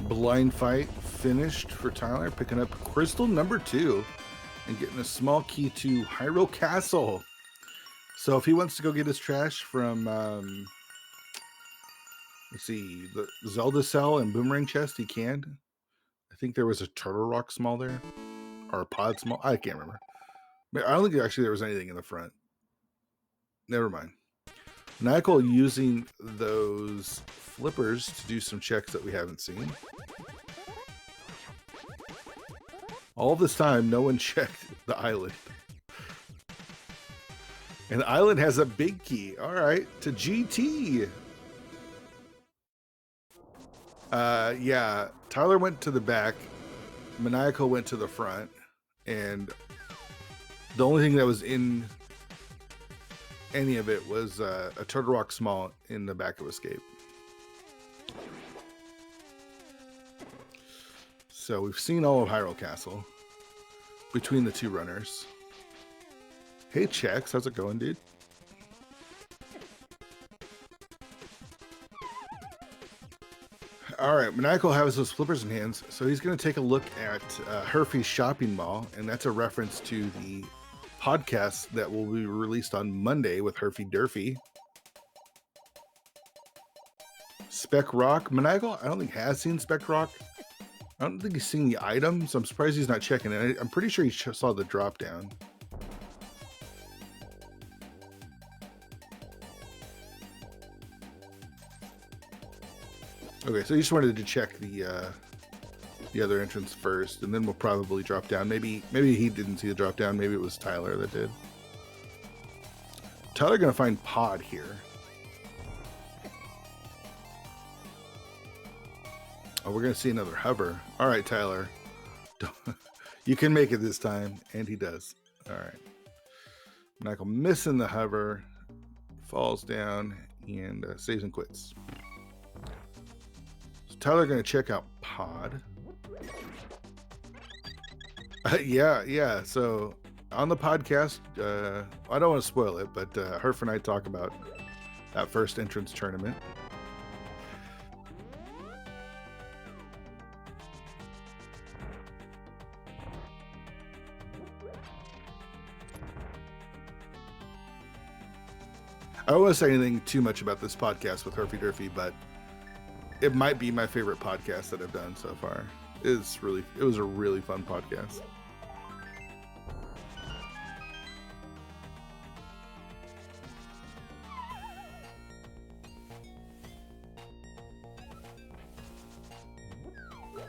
Blind fight finished for Tyler, picking up crystal number 2 and getting a small key to Hyrule Castle. So if he wants to go get his trash from let's see, the Zelda cell and Boomerang chest, he can. I think there was a Turtle Rock small there, or a pod small. I can't remember. I don't think actually there was anything in the front. Never mind. Nickel using those flippers to do some checks that we haven't seen. All this time, no one checked the island. And the island has a big key. All right, to GT. Yeah, Tyler went to the back. Maniacal went to the front. And the only thing that was in any of it was a Turtle Rock small in the back of Escape. So we've seen all of Hyrule Castle between the two runners. Hey, Chex, how's it going, dude? All right, Maniacal has those flippers in hands, so he's going to take a look at Herfy's Shopping Mall, and that's a reference to the podcast that will be released on Monday with Herfy Durfy. Spec Rock, Maniacal, I don't think has seen Spec Rock. I don't think he's seen the item, so I'm surprised he's not checking it. I'm pretty sure he saw the drop down. Okay, so he just wanted to check the other entrance first, and then we'll probably drop down. Maybe he didn't see the drop down. Maybe it was Tyler that did. Tyler gonna find Pod here. Oh, we're gonna see another hover. All right, Tyler, you can make it this time, and he does. All right, Michael missing the hover, falls down, and saves and quits. So Tyler going to check out Pod. Yeah. So on the podcast, I don't want to spoil it, but Herf and I talk about that first entrance tournament. I don't want to say anything too much about this podcast with Herfy Durfy, but it might be my favorite podcast that I've done so far. It was a really fun podcast.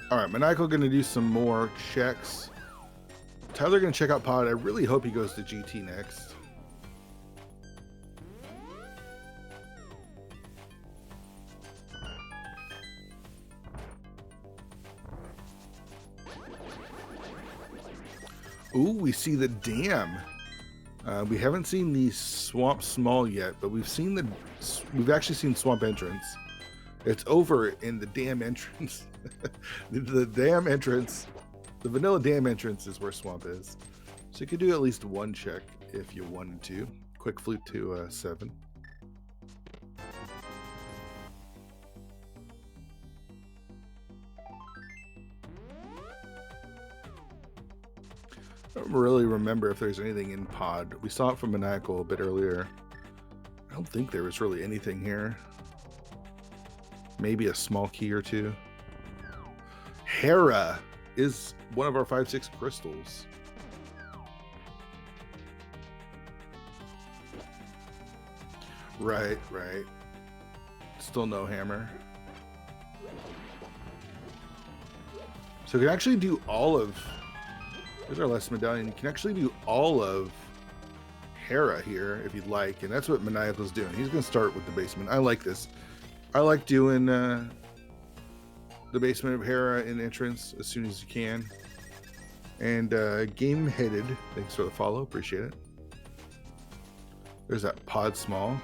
All right, Maniacal going to do some more checks. Tyler going to check out Pod. I really hope he goes to GT next. Ooh, we see the dam. We haven't seen the Swamp Small yet, but we've actually seen Swamp Entrance. It's over in the dam entrance. the dam entrance, the vanilla dam entrance is where Swamp is. So you could do at least one check if you wanted to. Quick flute to 7. I don't really remember if there's anything in Pod. We saw it from Maniacal a bit earlier. I don't think there was really anything here. Maybe a small key or two. Hera is one of our 5-6 crystals. Right. Still no hammer. So we can actually do all of... There's our last medallion. You can actually do all of Hera here if you'd like, and that's what Maniacal's doing. He's going to start with the basement. I like this. I like doing the basement of Hera in entrance as soon as you can. And Game-Headed, thanks for the follow. Appreciate it. There's that Pod Small.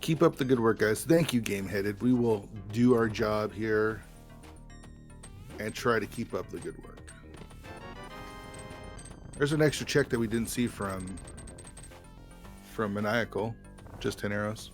Keep up the good work, guys. Thank you, Game-Headed. We will do our job here and try to keep up the good work. There's an extra check that we didn't see from Maniacal. Just 10 arrows.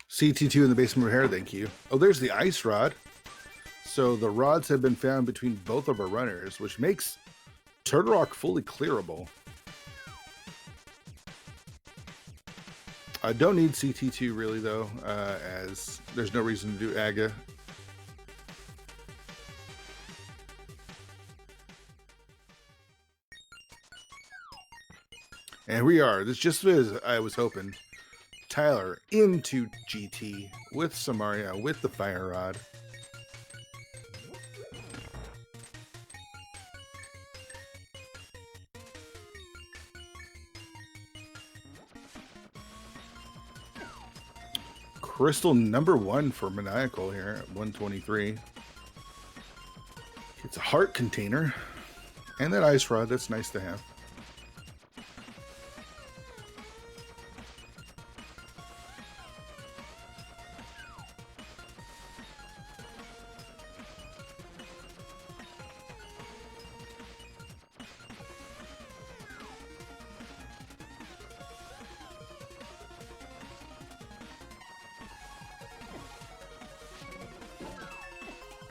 CT2 in the basement of Hera, thank you. Oh, there's the ice rod. So the rods have been found between both of our runners, which makes Turtle Rock fully clearable. I don't need CT2 really though, as there's no reason to do Aga. And we are. This just as I was hoping. Tyler into GT with Samaria with the fire rod. Crystal number 1 for Maniacal here at 123. It's a heart container and that ice rod. That's nice to have.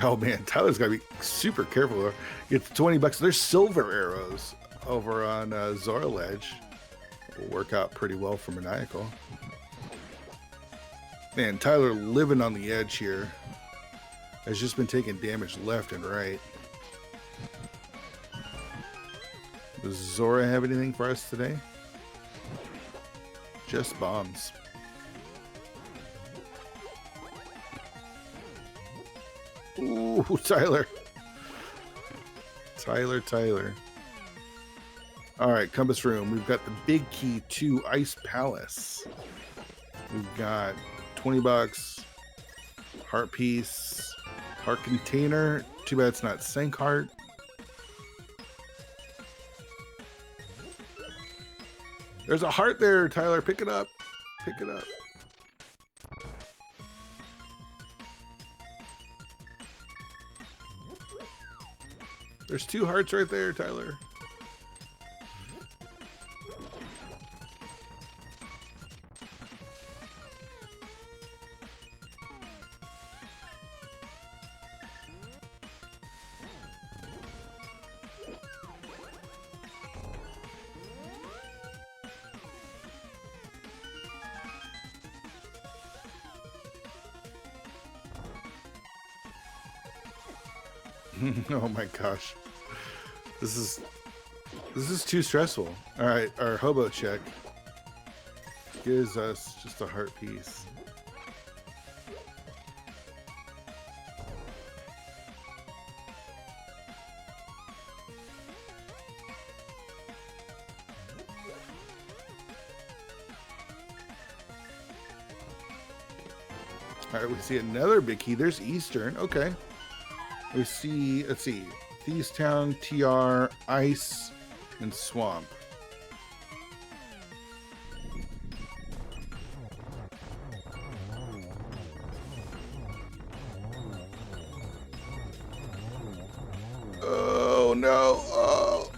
Oh man, Tyler's got to be super careful. It's $20. There's silver arrows over on Zora Ledge. Will work out pretty well for Maniacal. Man, Tyler living on the edge here. Has just been taking damage left and right. Does Zora have anything for us today? Just bombs. Ooh, Tyler. Tyler. All right, Compass Room. We've got the big key to Ice Palace. We've got $20. Heart piece. Heart container. Too bad it's not Sank Heart. There's a heart there, Tyler. Pick it up. Pick it up. There's 2 hearts right there, Tyler. Oh my gosh. This is too stressful. All right, our hobo check gives us just a heart piece. All right, we see another big key. There's Eastern. Okay. We see, let's see, Thieves Town, TR, Ice, and Swamp. Oh no! Oh!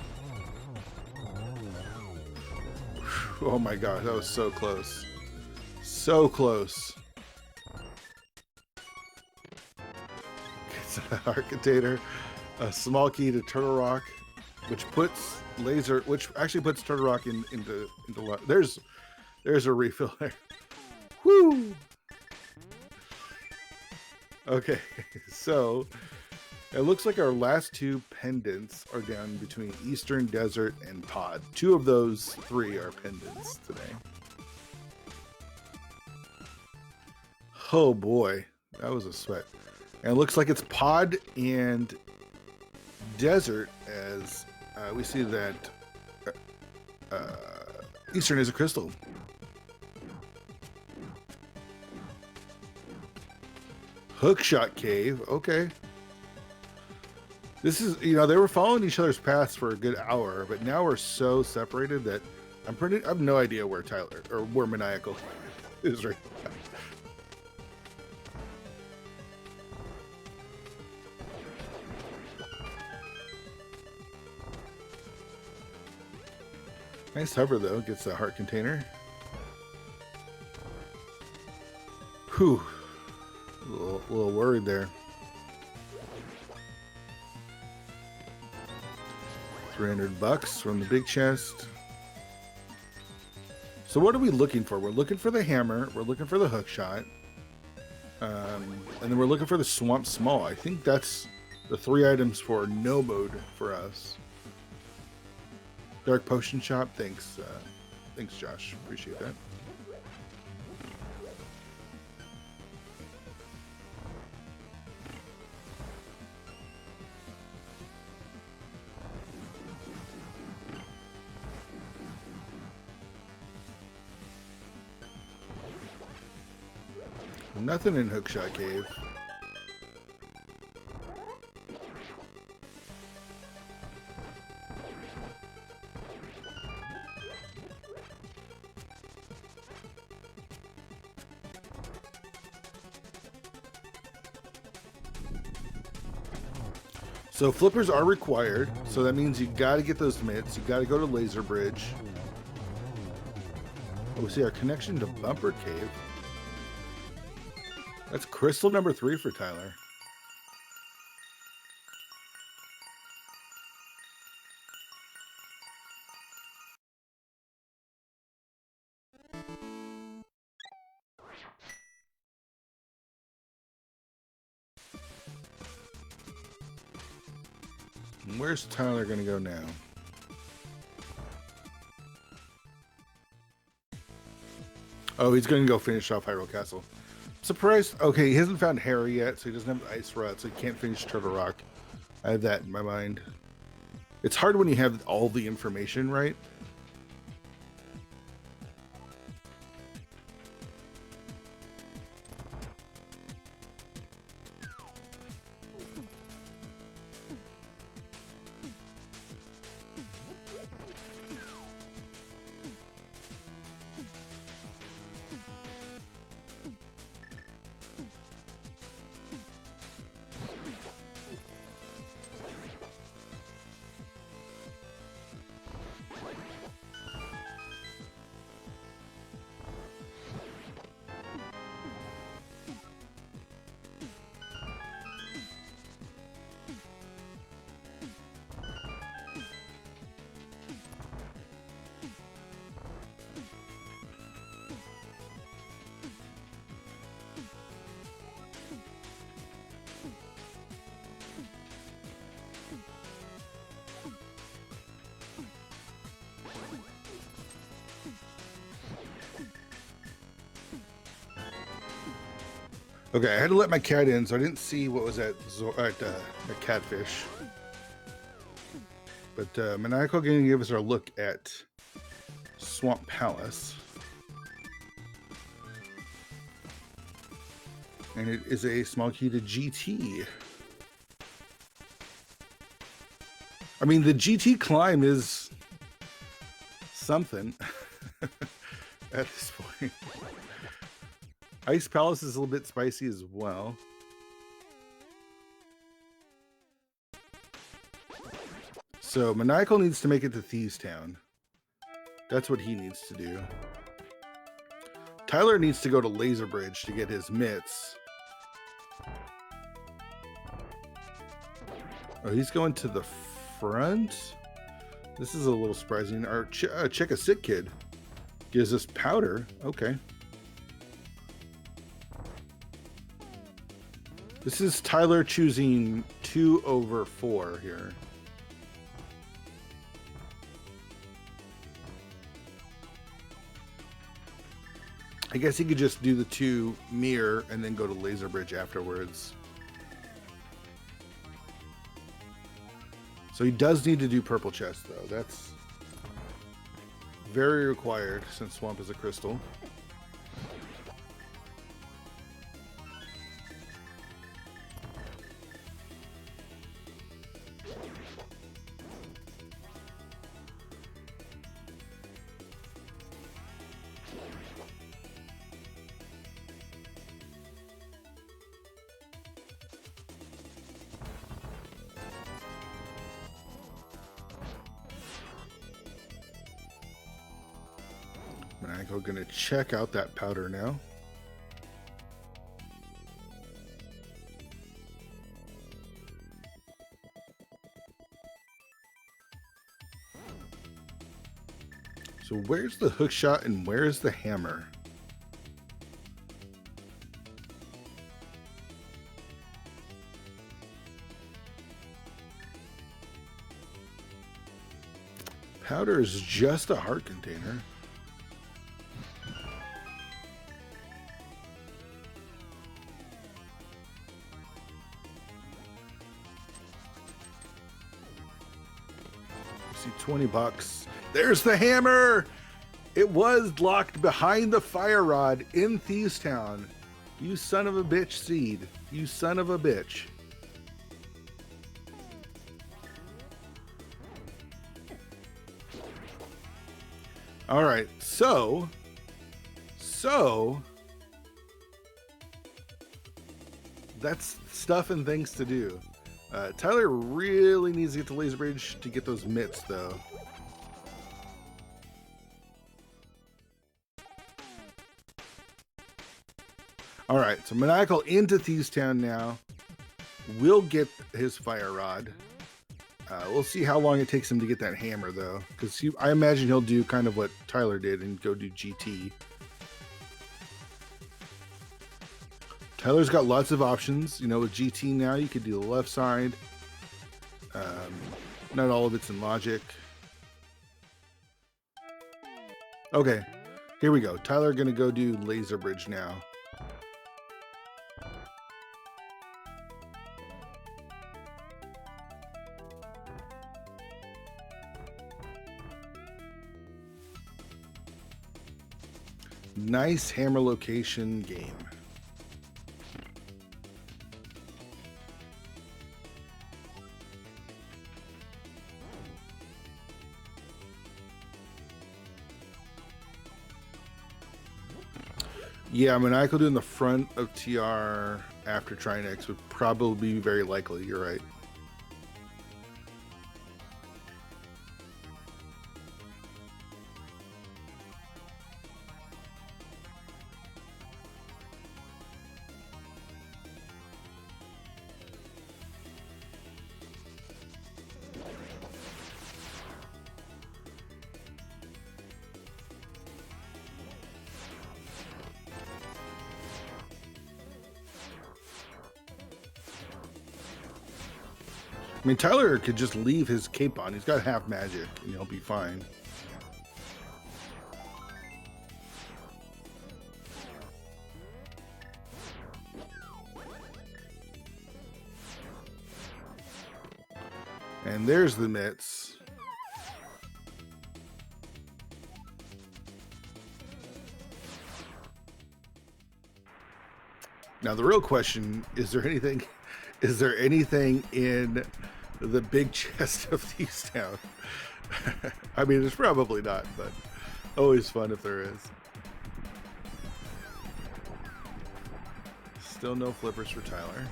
Oh my god, that was so close. So close. Heart container, a small key to Turtle Rock, which actually puts Turtle Rock into there's a refill there. Woo! Okay, so it looks like our last 2 pendants are down between Eastern Desert and Pod. 2 of those 3 are pendants today. Oh boy, that was a sweat. And it looks like it's Pod and Desert, as we see that Eastern is a crystal. Hookshot Cave, okay. This is, they were following each other's paths for a good hour, but now we're so separated that I have no idea where Tyler, or where Maniacal is right now. Nice hover though, gets that heart container. Whew. A little worried there. $300 from the big chest. So what are we looking for? We're looking for the hammer, we're looking for the hook shot, and then we're looking for the Swamp Small. I think that's the 3 items for no mode for us. Dark Potion Shop, thanks Josh, appreciate that. Nothing in Hookshot Cave. So flippers are required, so that means you got to get those mitts. You got to go to Laser Bridge. Oh, we see our connection to Bumper Cave. That's crystal number 3 for Tyler. Where's Tyler going to go now? Oh, he's going to go finish off Hyrule Castle. Surprised. Okay, he hasn't found Harry yet, so he doesn't have Ice Rod, so he can't finish Turtle Rock. I have that in my mind. It's hard when you have all the information, right? Okay, I had to let my cat in, so I didn't see what was at the Catfish. But Maniacal going to give us our look at Swamp Palace. And it is a small key to GT. I mean, the GT climb is something at this point. Ice Palace is a little bit spicy as well. So Maniacal needs to make it to Thieves Town. That's what he needs to do. Tyler needs to go to Laser Bridge to get his mitts. Oh, he's going to the front? This is a little surprising. Our check a sick kid gives us powder. Okay. This is Tyler choosing 2 over 4 here. I guess he could just do the 2 mirror and then go to Laser Bridge afterwards. So he does need to do purple chest though. That's very required since Swamp is a crystal. I'm going to check out that powder now. So where's the hook shot and where's the hammer? Powder is just a heart container. $20. There's the hammer. It was locked behind the fire rod in Thieves Town. You son of a bitch, Seed. You son of a bitch. All right, so that's stuff and things to do. Tyler really needs to get to Laser Bridge to get those mitts, though. All right, so Maniacal into Thieves Town now. We'll get his fire rod. We'll see how long it takes him to get that hammer, though, because I imagine he'll do kind of what Tyler did and go do GT. Tyler's got lots of options. You know, with GT now, you could do the left side. Not all of it's in logic. Okay, here we go. Tyler gonna go do Laser Bridge now. Nice hammer location game. Yeah, Maniacal doing the front of TR after Trinex would probably be very likely. You're right. I mean, Tyler could just leave his cape on. He's got half magic, and he'll be fine. And there's the mitts. Now, the real question, is there anything in the big chest of Thieves Town? I mean, there's probably not, but always fun if there is. Still no flippers for Tyler.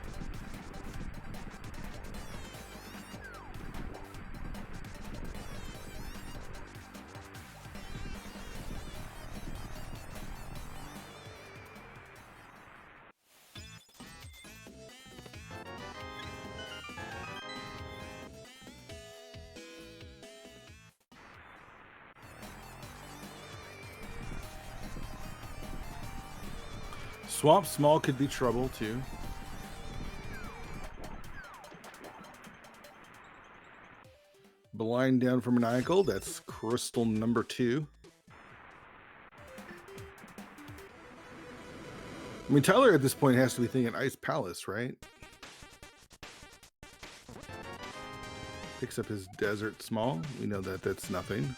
Swamp Small could be trouble too. Blind down for Maniacal. That's crystal number 2. I mean, Tyler at this point has to be thinking Ice Palace, right? Picks up his Desert Small. We know that that's nothing.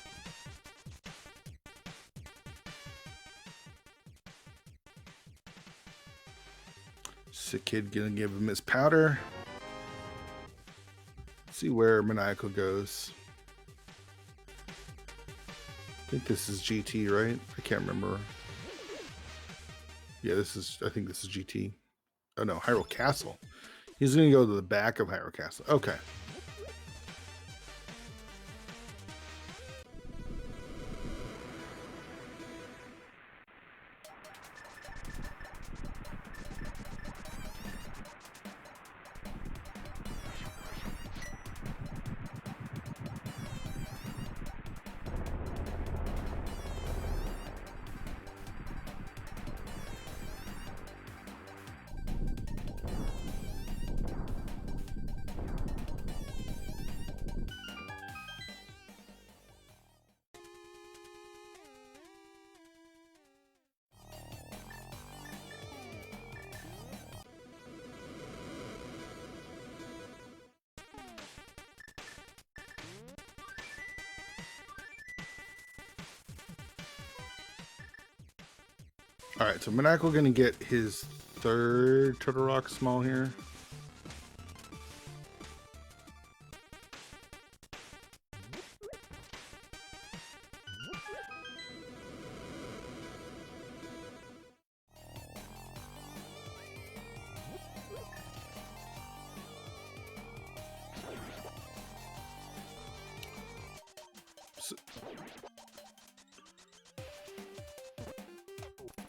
Sick Kid gonna give him his powder. Let's see where Maniacal goes. I think this is GT, right? I can't remember. Yeah, I think this is GT. Oh no, Hyrule Castle. He's gonna go to the back of Hyrule Castle. Okay. All right, so Maniacal gonna get his 3rd Turtle Rock Small here.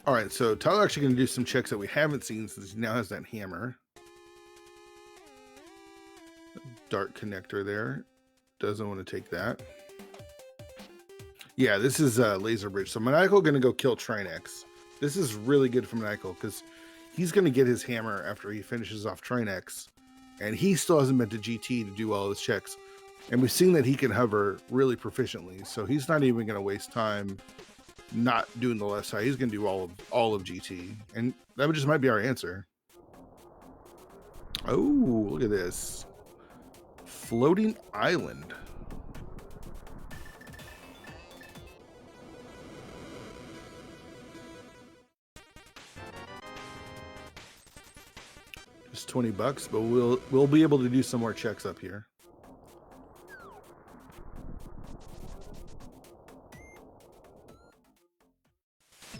All right, so Tyler's actually going to do some checks that we haven't seen since he now has that hammer. Dart connector there. Doesn't want to take that. Yeah, this is Laser Bridge. So Maniacal going to go kill Trinex. This is really good for Maniacal because he's going to get his hammer after he finishes off Trinex. and he still hasn't been to GT to do all his checks. And we've seen that he can hover really proficiently, so he's not even going to waste time not doing the left side. He's going to do all of GT, and that just might be our answer. Oh, look at this. Floating island. Just $20, but we'll be able to do some more checks up here.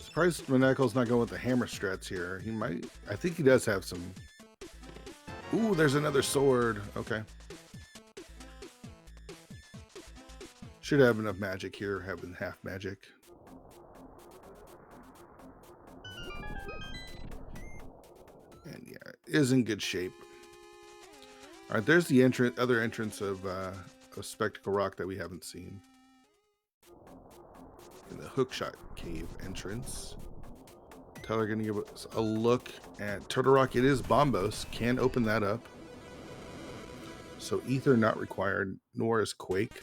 Surprised Maniacal's not going with the hammer strats here. He might. I think he does have some. Ooh, there's another sword. Okay. Should have enough magic here, having half magic. And yeah, it is in good shape. All right, there's the other entrance of Spectacle Rock that we haven't seen. In the Hookshot Cave entrance. Tyler gonna give us a look at Turtle Rock. It is Bombos. Can open that up. So Ether not required, nor is Quake.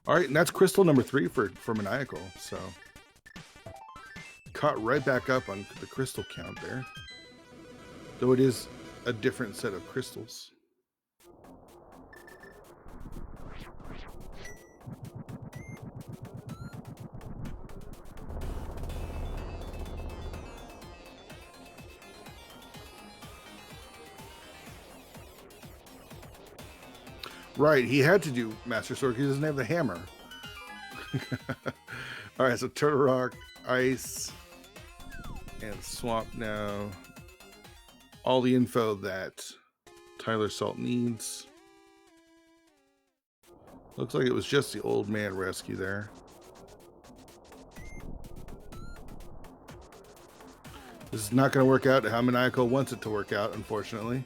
All right, and that's crystal number 3 for Maniacal. So caught right back up on the crystal count there. Though it is a different set of crystals. Right, he had to do Master Sword because he doesn't have the hammer. All right, so Turtle Rock, Ice, and Swamp now. All the info that Tyler Salt needs. Looks like it was just the old man rescue there. This is not going to work out how Maniacal wants it to work out, unfortunately.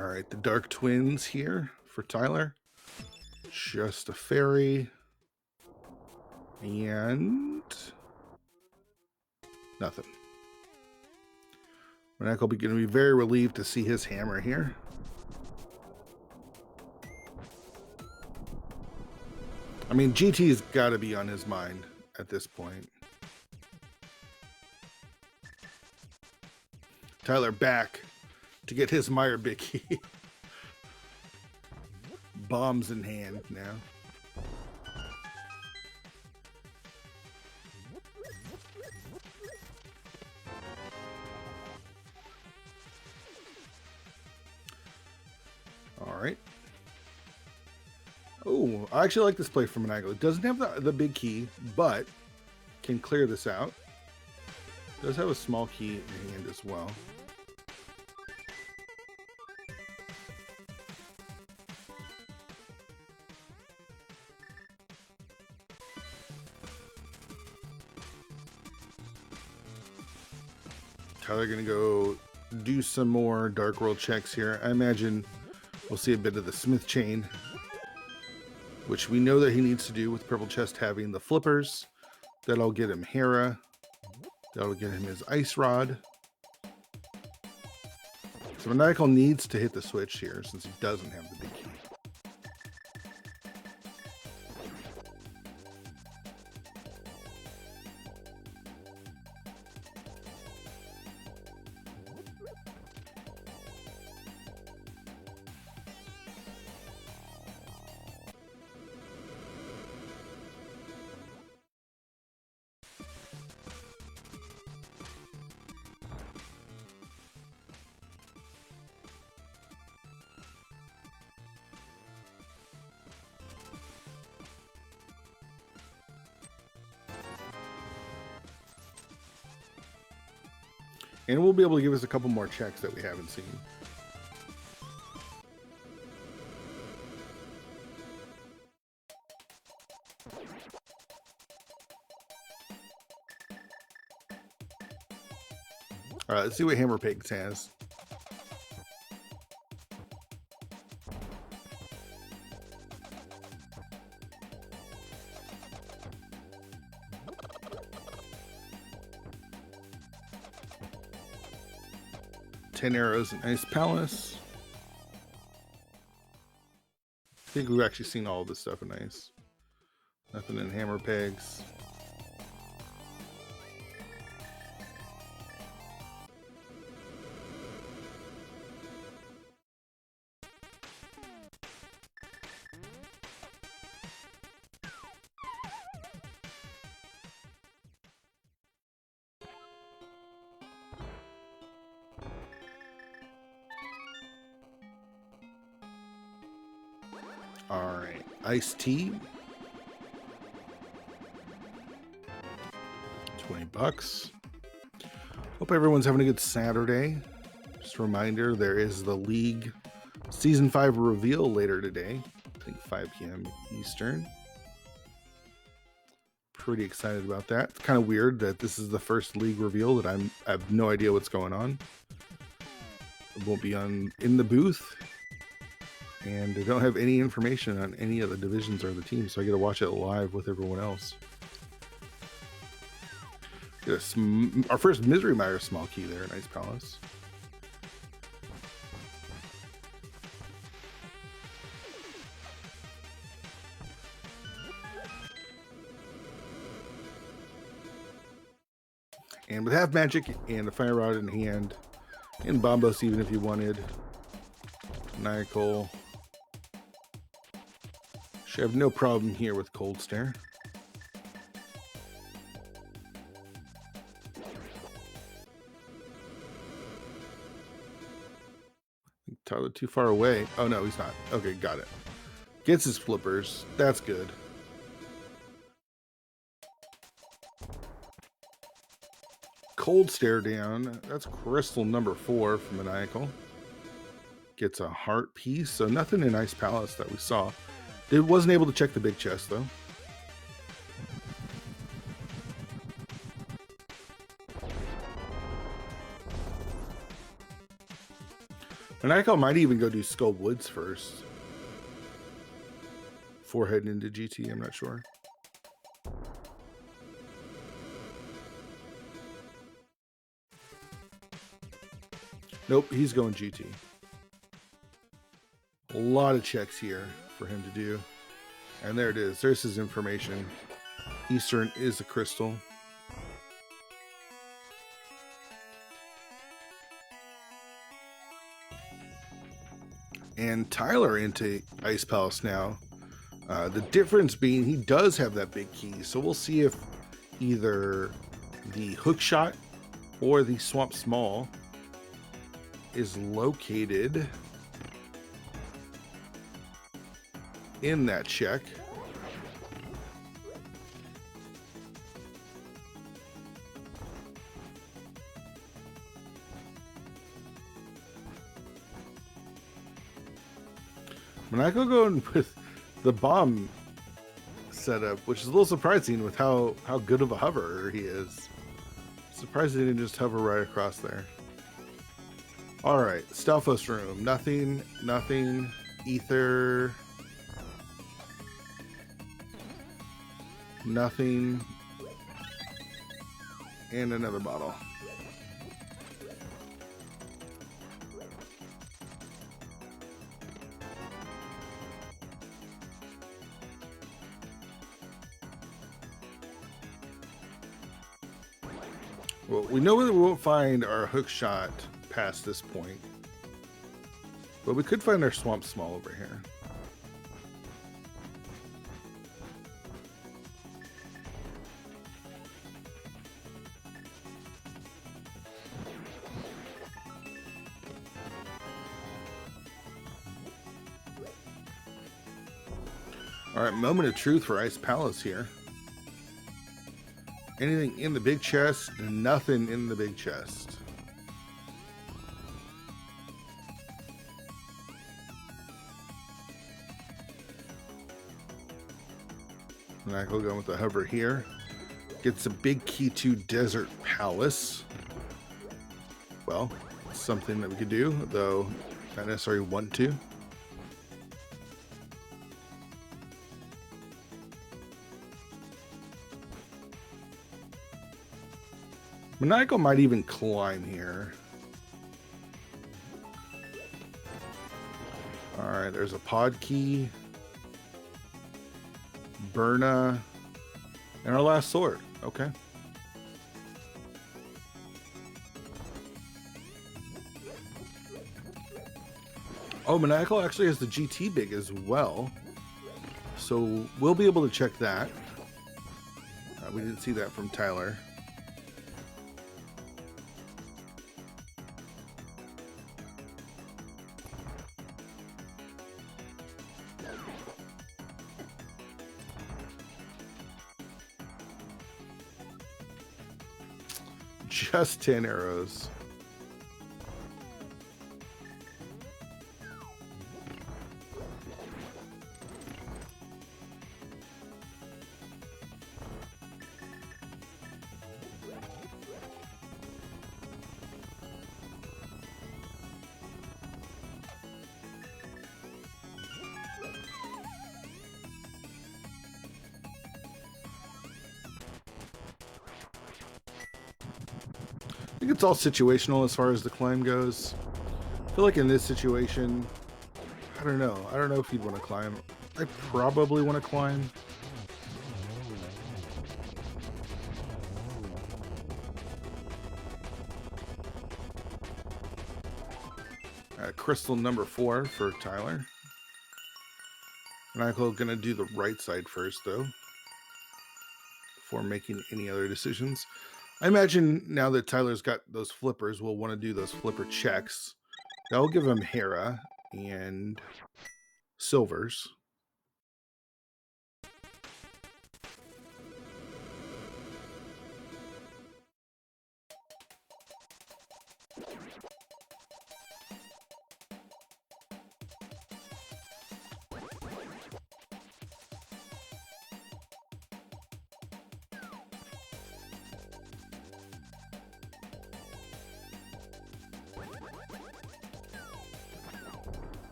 All right, the Dark Twins here for Tyler. Just a fairy. And nothing. Maniacal be going to be very relieved to see his hammer here. I mean, GT's got to be on his mind at this point. Tyler back to get his Meyer Bicky. Bombs in hand now. All right. Oh, I actually like this play from Maniacal. It doesn't have the big key, but can clear this out. It does have a small key in hand as well. Tyler gonna go do some more Dark World checks here. I imagine we'll see a bit of the Smith Chain, which we know that he needs to do with Purple Chest having the flippers. That'll get him Hera. That'll get him his Ice Rod. So Maniacal needs to hit the switch here since he doesn't have the big key. And we'll be able to give us a couple more checks that we haven't seen. All right, let's see what Hammer Pigs has. Ten arrows in Ice Palace. I think we've actually seen all of this stuff in Ice. Nothing in Hammer Pigs. All right, iced tea. $20. Hope everyone's having a good Saturday. Just a reminder, there is the League Season 5 reveal later today. I think 5 p.m. Eastern. Pretty excited about that. It's kind of weird that this is the first League reveal that I have no idea what's going on. It won't be in the booth. And I don't have any information on any of the divisions or the teams, so I get to watch it live with everyone else. Our first Misery Mire small key there in Ice Palace. And with half magic and the Fire Rod in hand, and Bombos even if you wanted, Maniacal. Should have no problem here with Cold Stare. Tyler too far away. Oh no, he's not. Okay, got it. Gets his flippers. That's good. Cold Stare down. That's crystal number 4 from Maniacal. Gets a heart piece. So nothing in Ice Palace that we saw. It wasn't able to check the big chest though. Maniacal might even go do Skull Woods first. Before heading into GT, I'm not sure. Nope, he's going GT. A lot of checks here for him to do. And there it is. There's his information. Eastern is a crystal. And Tyler into Ice Palace now. The difference being he does have that big key. So we'll see if either the hook shot or the Swamp Small is located in that check. Maniacal going with the bomb setup, which is a little surprising with how good of a hover he is. Surprised he didn't just hover right across there. All right, Stalfos room. Nothing. Ether. Nothing. And another bottle. Well, we know that we won't find our hook shot past this point, but we could find our Swamp Small over here. All right, moment of truth for Ice Palace here. Anything in the big chest? Nothing in the big chest. Maniacal going with the hover here. Gets a big key to Desert Palace. well. It's something that we could do, though not necessarily want to. Maniacal might even climb here. Alright, there's a pod key. Burna. And our last sword. Okay. Oh, Maniacal actually has the GT big as well. So we'll be able to check that. We didn't see that from Tyler. Just 10 arrows. I think it's all situational as far as the climb goes. I feel like in this situation, I don't know. I don't know if you'd want to climb. I probably want to climb. Crystal number 4 for Tyler. Michael's gonna do the right side first, though, before making any other decisions. I imagine now that Tyler's got those flippers, we'll want to do those flipper checks. That'll give him Hera and silvers.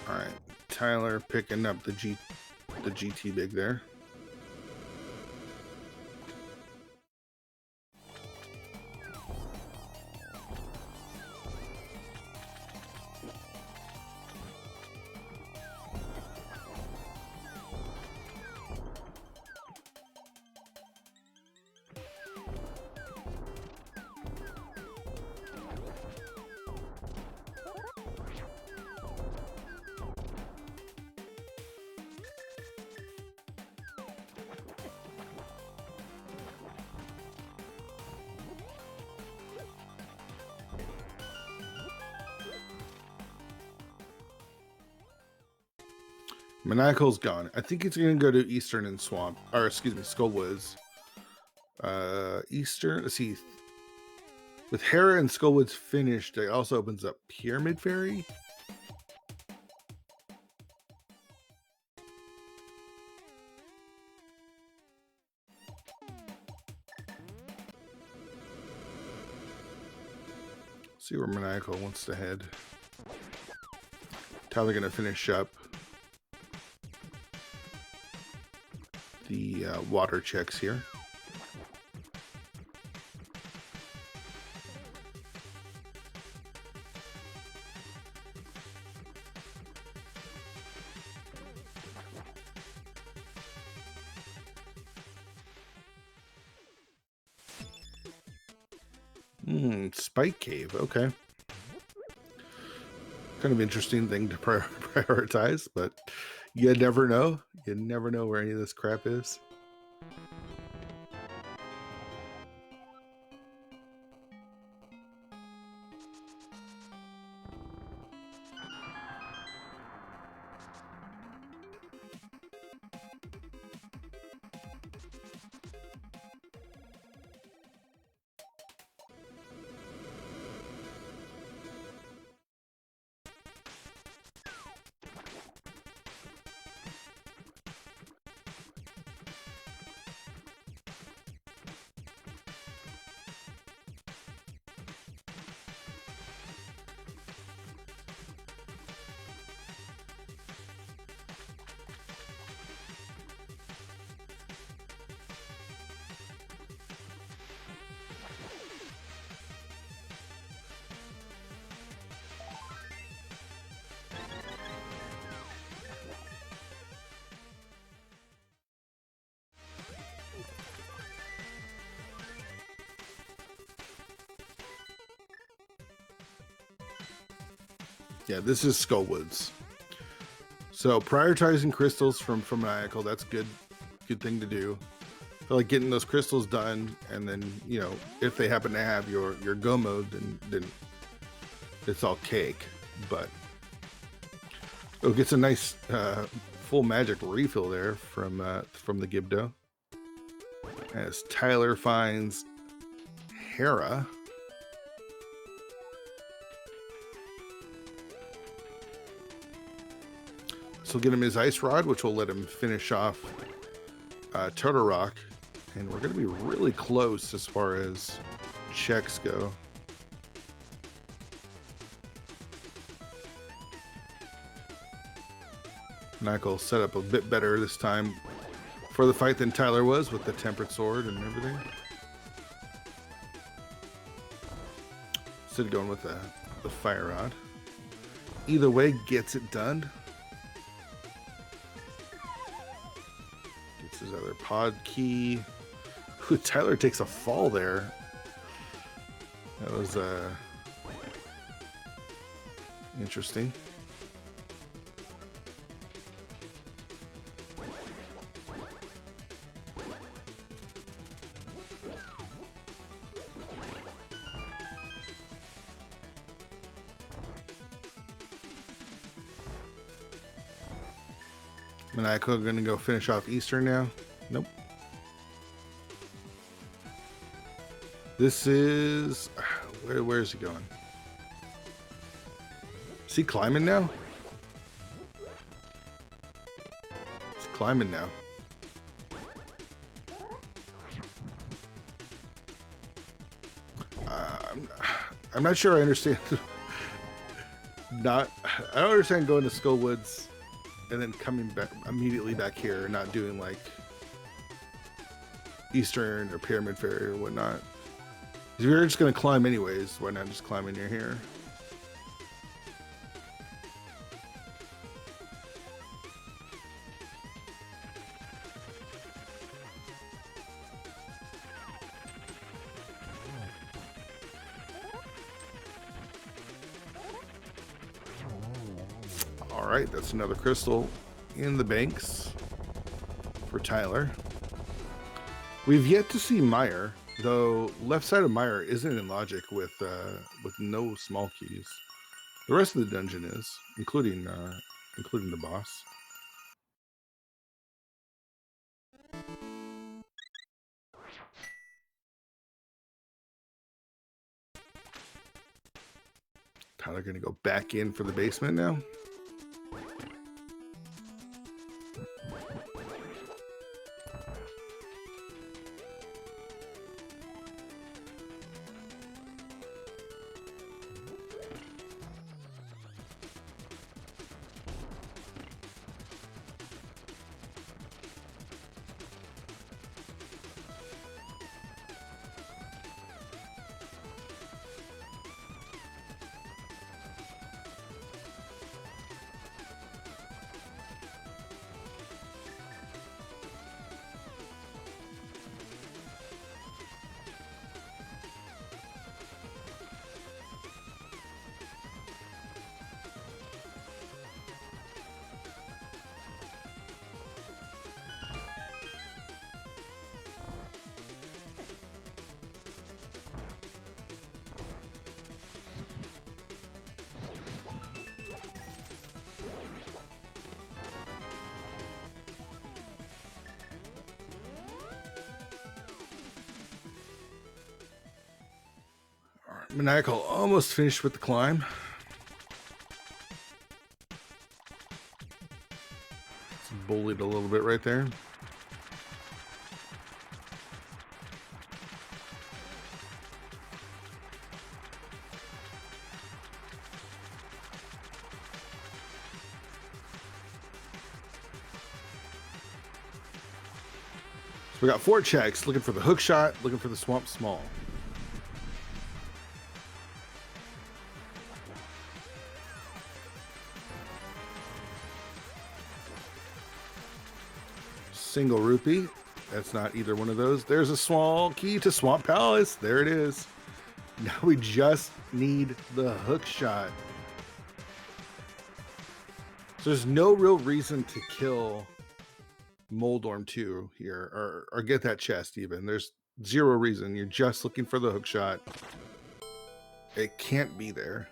All right, Tyler picking up the GT big there. Maniacal's gone. I think it's going to go to Eastern and Swamp, or excuse me, Skullwoods. Eastern, let's see. With Hera and Skullwoods finished, it also opens up Pyramid Fairy. See where Maniacal wants to head. Tyler going to finish up the water checks here. Spike Cave, okay. Kind of interesting thing to prioritize, but you never know. You never know where any of this crap is. Yeah, this is Skullwoods. So prioritizing crystals from Maniacal, that's good thing to do. I feel like getting those crystals done, and then, you know, if they happen to have your go mode, then it's all cake. But oh, gets a nice full magic refill there from the Gibdo. As Tyler finds Hera. So we'll get him his Ice Rod, which will let him finish off Turtle Rock. And we're going to be really close as far as checks go. Michael set up a bit better this time for the fight than Tyler was with the Tempered Sword and everything. Instead of going with the Fire Rod. Either way, gets it done. Gets his other pod key. Ooh, Tyler takes a fall there. That was interesting. Maniacal gonna go finish off Eastern now. Nope. This is where is he going? Is he climbing now? He's climbing now. I'm not sure I understand. I don't understand going to Skullwoods and then coming back immediately back here, not doing like Eastern or Pyramid Fairy or whatnot. If you're just gonna climb anyways, why not just climb in near here? All right, that's another crystal in the banks for Tyler. We've yet to see Meyer, though left side of Meyer isn't in logic with no small keys. The rest of the dungeon is, including the boss. Tyler gonna go back in for the basement now. Maniacal almost finished with the climb. It's bullied a little bit right there. So we got 4 checks, looking for the hook shot, looking for the swamp small. Single rupee. That's not either one of those. There's a small key to Swamp Palace. There it is. Now we just need the hook shot. So there's no real reason to kill Moldorm 2 here, or get that chest even. There's zero reason. You're just looking for the hook shot. It can't be there.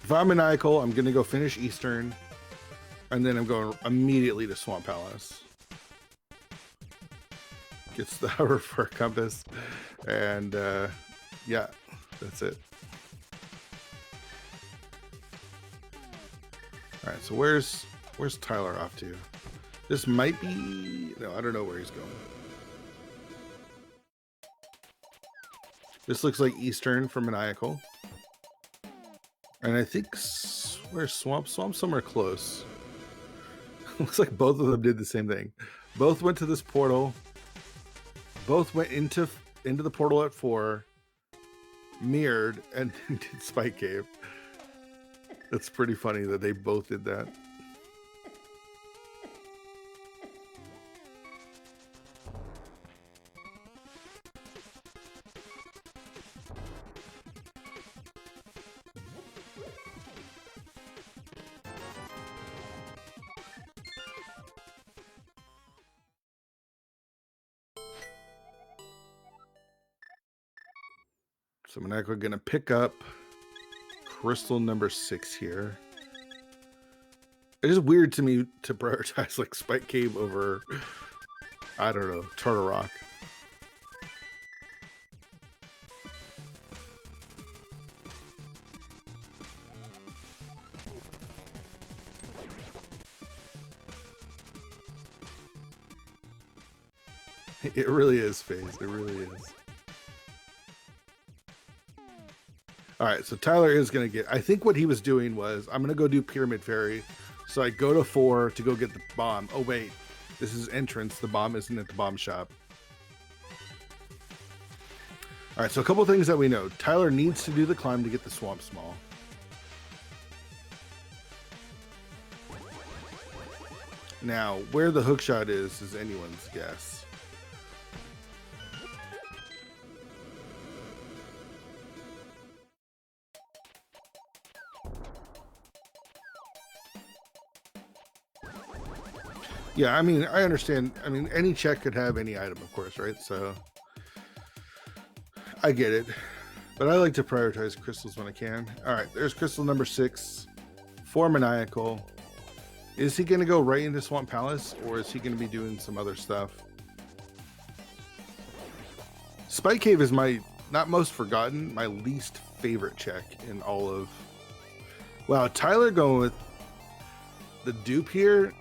If I'm maniacal, I'm gonna go finish Eastern, and then I'm going immediately to Swamp Palace. Gets the hover for a compass, and yeah, that's it. All right, so where's Tyler off to? This might be, no, I don't know where he's going. This looks like Eastern for Maniacal. And I think, where's Swamp? Swamp's somewhere close. Looks like both of them did the same thing. Both went to this portal. Both went into the portal at 4, mirrored, and did Spike Cave. That's pretty funny that they both did that. So we're going to pick up crystal number 6 here. It is weird to me to prioritize like Spike Cave over, I don't know, Turtle Rock. It really is, FaZe. It really is. All right, so Tyler is going to get... I think what he was doing was, I'm going to go do Pyramid Fairy. So I go to 4 to go get the bomb. Oh, wait. This is entrance. The bomb isn't at the bomb shop. All right, so a couple things that we know. Tyler needs to do the climb to get the Swamp Small. Now, where the hookshot is anyone's guess. Yeah, I mean, I understand. I mean, any check could have any item, of course, right? So I get it. But I like to prioritize crystals when I can. All right, there's crystal number 6 for Maniacal. Is he going to go right into Swamp Palace, or is he going to be doing some other stuff? Spike Cave is my, not most forgotten, my least favorite check in all of... Wow, Tyler going with the dupe here.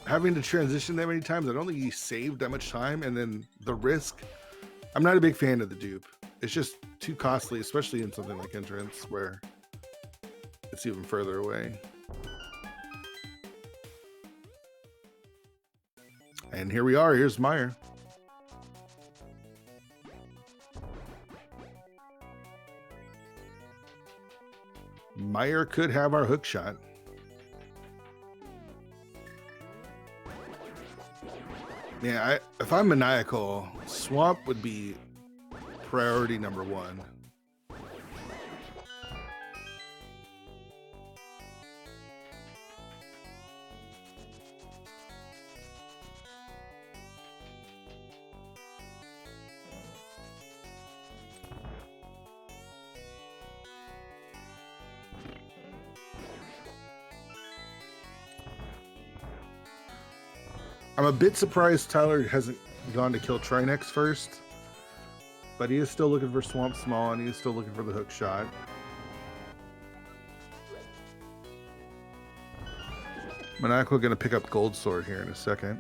Having to transition that many times, I don't think he saved that much time, and then the risk. I'm not a big fan of the dupe. It's just too costly, especially in something like Entrance, where it's even further away. And here we are. Here's Meyer. Meyer could have our hook shot. Yeah, if I'm Maniacal, Swamp would be priority number 1. I'm a bit surprised Tyler hasn't gone to kill Trinex first, but he is still looking for Swamp Small, and he is still looking for the hook shot. Maniacal going to pick up Gold Sword here in a second.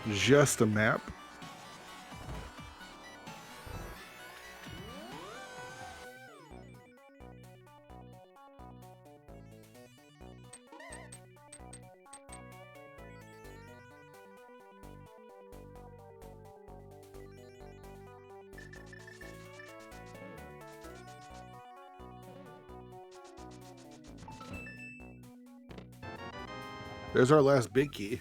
just a map. There's our last big key.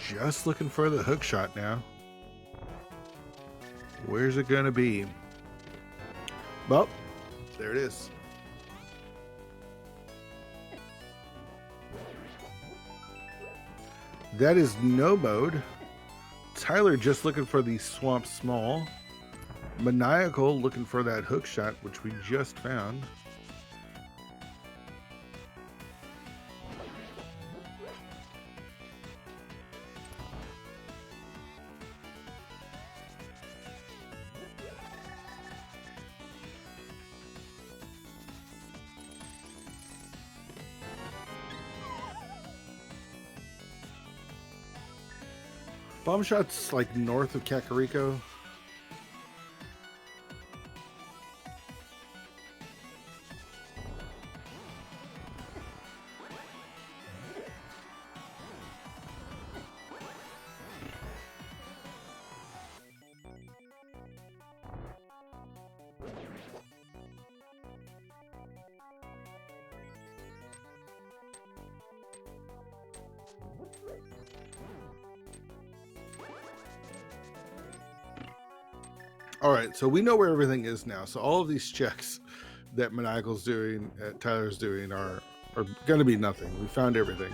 Just looking for the hook shot now. Where's it gonna be? Well, there it is. That is no mode. Tyler just looking for the Swamp Small. Maniacal looking for that hook shot, which we just found. Bomb Shot's like north of Kakariko. All right, so we know where everything is now. So all of these checks that Maniacal's doing, Tyler's doing, are going to be nothing. We found everything.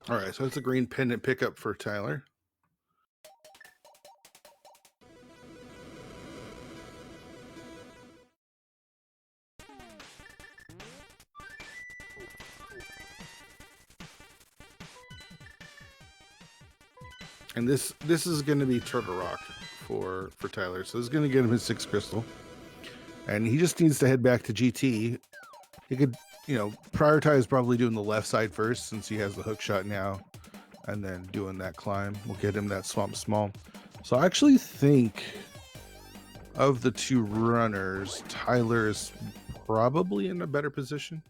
All right, so it's a green pendant pickup for Tyler. And this is going to be Turtle Rock for Tyler. So this is going to get him his 6 crystal. And he just needs to head back to GT. He could, you know, prioritize probably doing the left side first since he has the hook shot now. And then doing that climb will get him that Swamp Small. So I actually think of the 2 runners, Tyler is probably in a better position.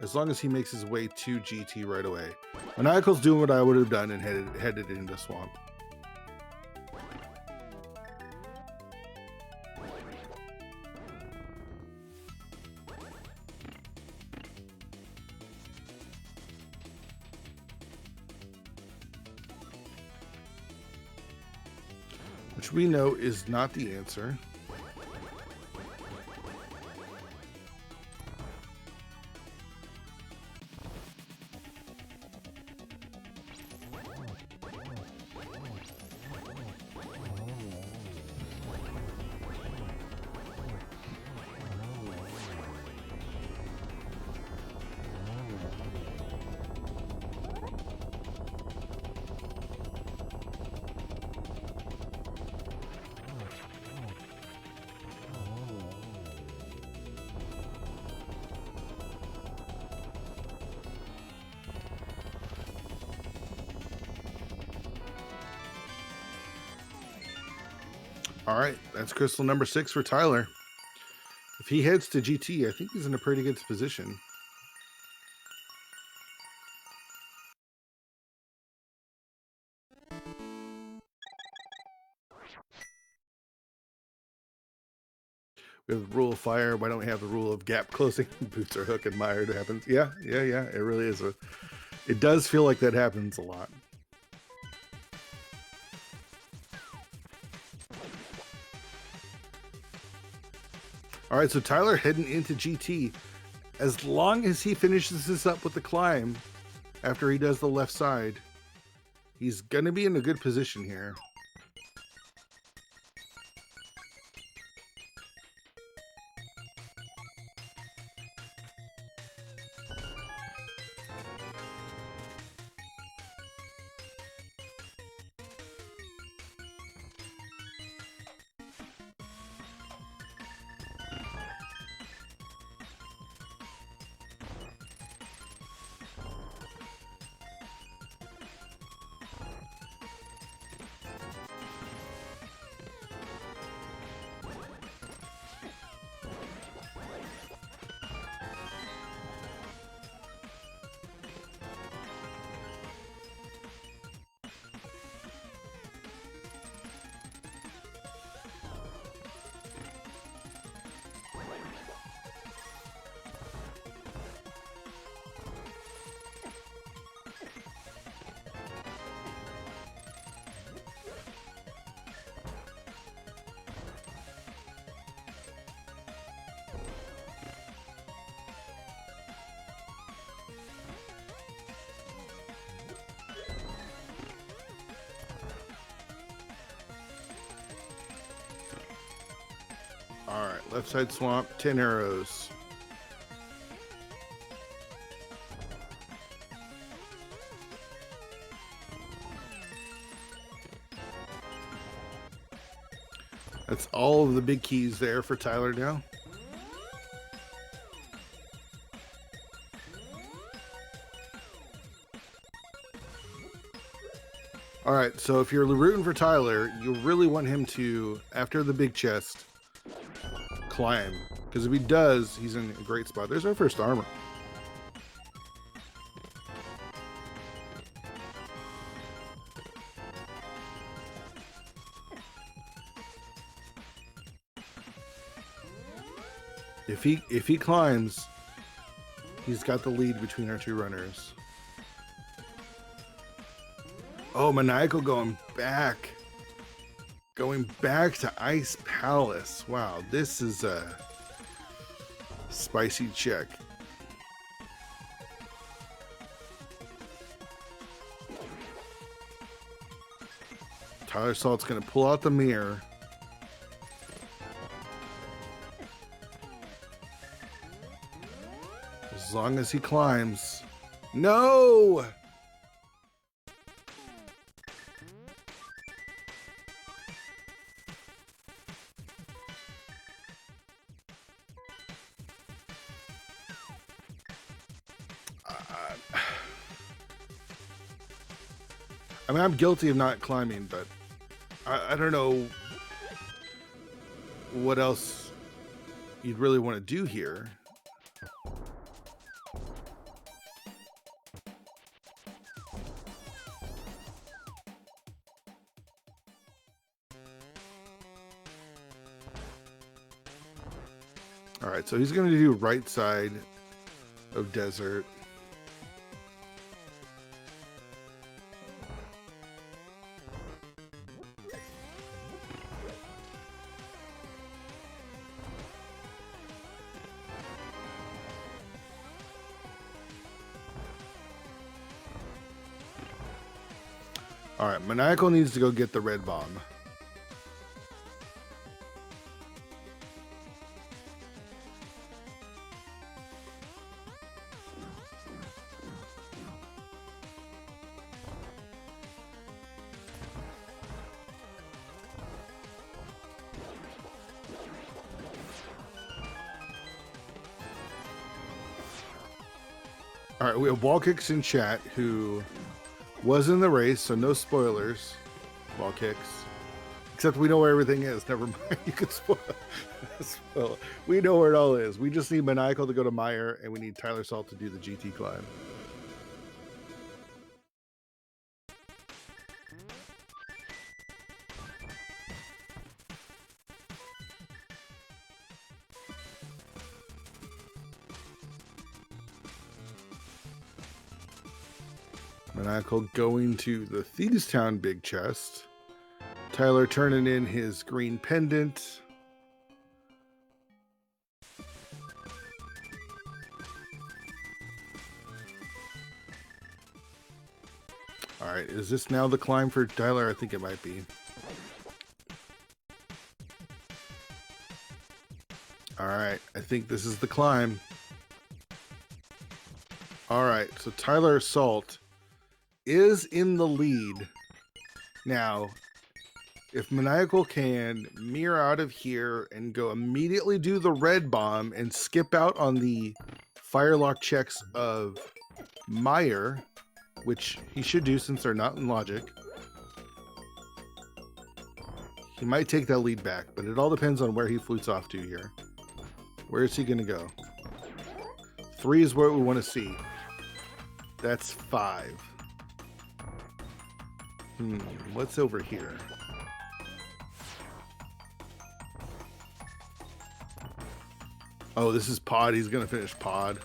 As long as he makes his way to GT right away. Maniacal's doing what I would have done and headed into Swamp. Which we know is not the answer. All right, that's crystal number 6 for Tyler. If he heads to GT, I think he's in a pretty good position. We have the rule of fire. Why don't we have the rule of gap closing? Boots are hook and mired happens. Yeah. It really is. It does feel like that happens a lot. All right, so Tyler heading into GT. As long as he finishes this up with the climb after he does the left side, he's going to be in a good position here. All right, left side swamp, 10 arrows. That's all of the big keys there for Tyler now. All right, so if you're rooting for Tyler, you really want him to, after the big chest, climb. Because if he does, he's in a great spot. There's our first armor. If he climbs, he's got the lead between our two runners. Oh, Maniacal going back to Ice Palace. Wow, this is a spicy check. Tyler Salt's gonna pull out the mirror. As long as he climbs. No! I mean, I'm guilty of not climbing, but I don't know what else you'd really want to do here. All right, so he's going to do right side of desert. All right, Maniacal needs to go get the red bomb. All right, we have Wall Kicks in chat who was in the race, so no spoilers. Wall Kicks. Except we know where everything is. Never mind. You can spoil. Spoil. We know where it all is. We just need Maniacal to go to Meyer, and we need Tyler Salt to do the GT climb. Maniacal going to the Thievestown big chest. Tyler turning in his green pendant. All right, is this now the climb for Tyler? I think it might be. All right, I think this is the climb. All right, so Tyler Salt is in the lead. Now, if Maniacal can mirror out of here and go immediately do the red bomb and skip out on the firelock checks of Meyer, which he should do since they're not in logic, he might take that lead back, but it all depends on where he flutes off to here. Where is he going to go? 3 is what we want to see. That's 5. What's over here? Oh, this is Pod. He's going to finish Pod.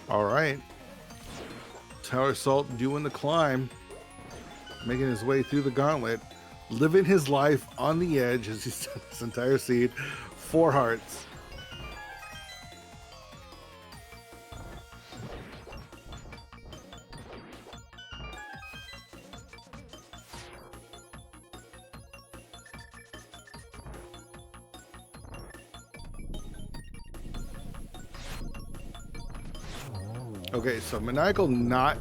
All right. Tyler Salt doing the climb, making his way through the gauntlet, living his life on the edge as he's done this entire seed. 4 hearts. Okay, so Maniacal not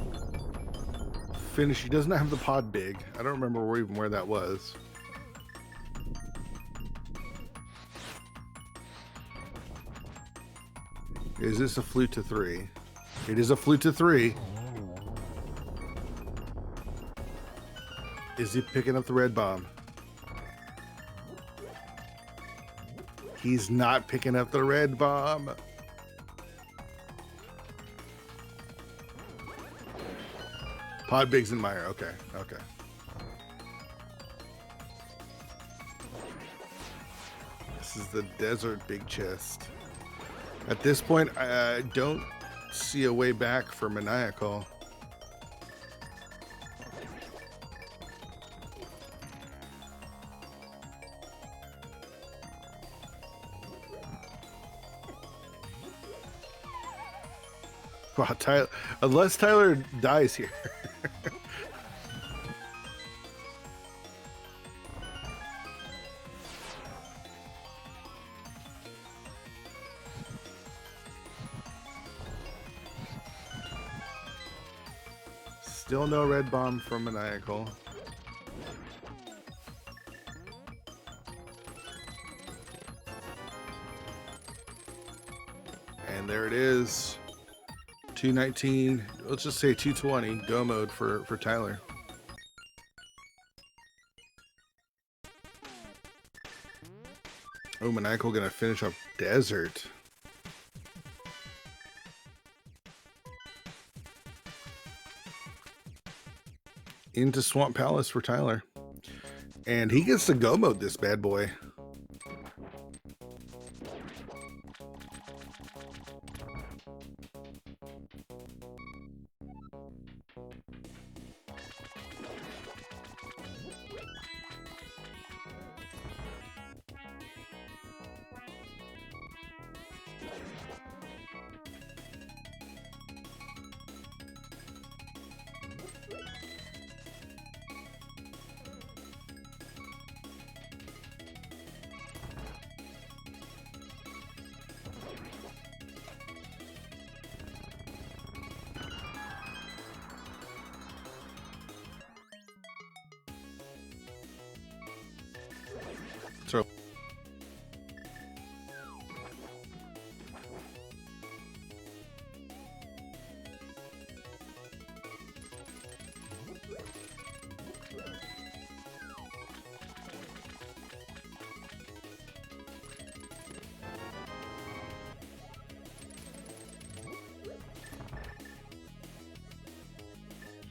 finished. He doesn't have the pod big. I don't remember where that was. Is this a flute to 3? It is a flute to 3. Is he picking up the red bomb? He's not picking up the red bomb. Pod Bigs and Meyer. Okay, okay. This is the desert big chest. At this point, I don't see a way back for Maniacal. Wow, Tyler, unless Tyler dies here. Still no red bomb from Maniacal. And there it is. 219, let's just say 220 go mode for Tyler. Oh, Maniacal gonna finish up desert. Into Swamp Palace for Tyler. And he gets to go mode this bad boy.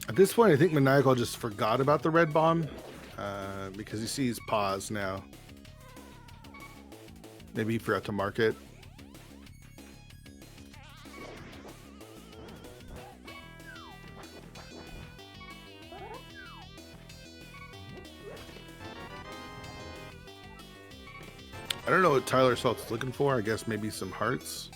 At this point, I think Maniacal just forgot about the red bomb because he sees pause now. Maybe he forgot to mark it. I don't know what Tyler Salt's looking for. I guess maybe some hearts.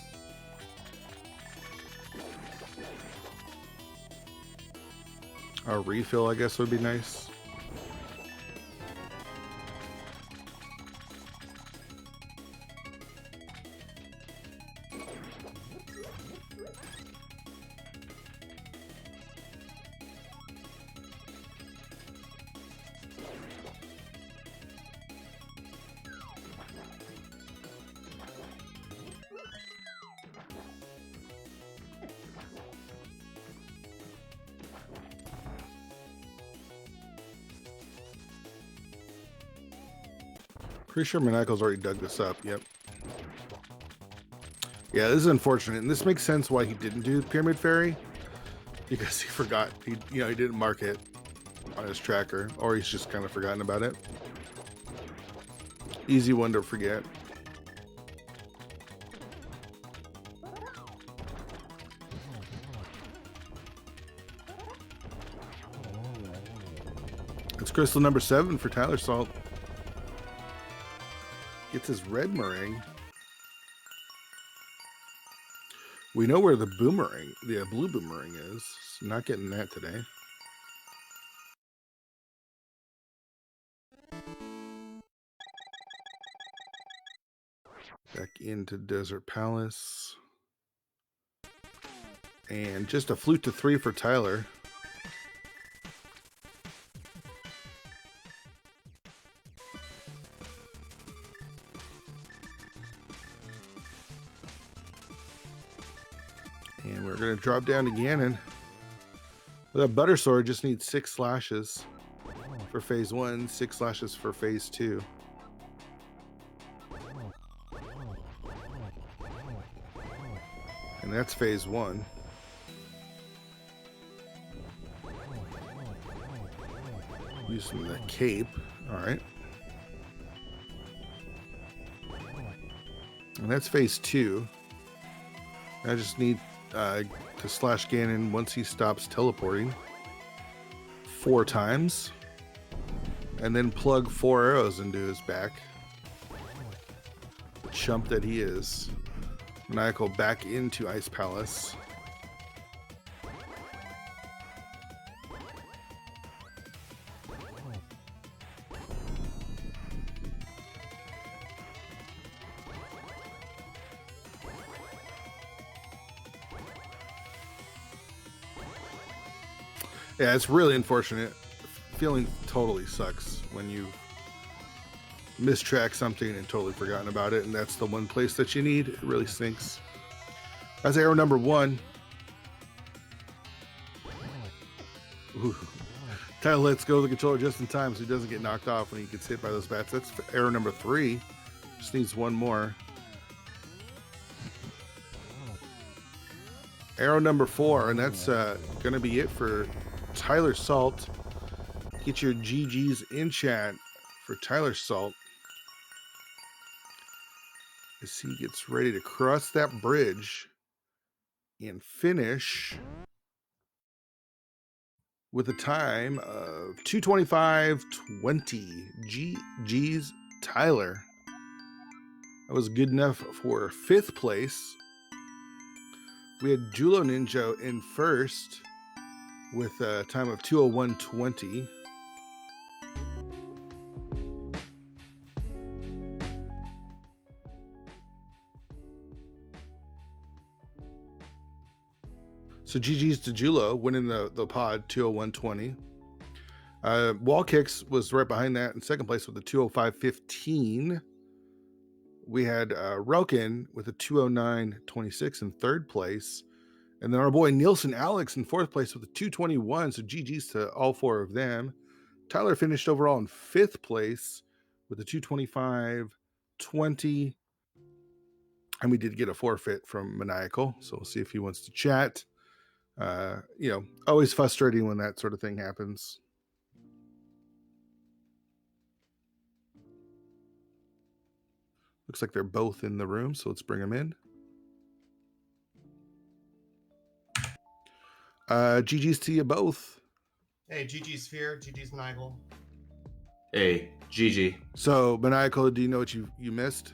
A refill, I guess, would be nice. Pretty sure Maniacal's already dug this up. Yep. Yeah, this is unfortunate, and this makes sense why he didn't do Pyramid Fairy, because he forgot. He didn't mark it on his tracker, or he's just kind of forgotten about it. Easy one to forget. It's crystal number 7 for Tyler Salt. Gets his red meringue. We know where the boomerang, the blue boomerang is. So not getting that today. Back into Desert Palace. And just a flute to 3 for Tyler. And we're going to drop down to Ganon. That Butter Sword just needs 6 slashes for phase 1, 6 slashes for phase 2. And that's phase 1. Using the cape. Alright. And that's phase 2. I just need to slash Ganon once he stops teleporting 4 times. And then plug 4 arrows into his back. The chump that he is. Maniacal back into Ice Palace. Yeah, it's really unfortunate. Feeling totally sucks when you mistrack something and totally forgotten about it, and that's the one place that you need. It really stinks. That's arrow number 1. Ooh. Tyler lets go of the controller just in time so he doesn't get knocked off when he gets hit by those bats. That's arrow number 3. Just needs 1 more. Arrow number 4, and that's gonna be it for Tyler Salt. Get your GGs in chat for Tyler Salt as he gets ready to cross that bridge and finish with a time of 2:25:20. GG's Tyler. That was good enough for 5th place. We had Julo Ninja in first with a time of 2:01:20. So GG's to Julo, winning the pod, 2:01:20. Wall Kicks was right behind that in second place with a 2:05:15. We had Relkin with a 2:09:26 in third place. And then our boy Nielsen Alex in fourth place with a 2:21. So GG's to all 4 of them. Tyler finished overall in 5th place with a 2:25:20. And we did get a forfeit from Maniacal. So we'll see if he wants to chat. Always frustrating when that sort of thing happens. Looks like they're both in the room, so let's bring them in. GG's to you both. Hey, GG's Fear, GG's Maniacal. Hey, GG. So, Maniacal, do you know what you missed?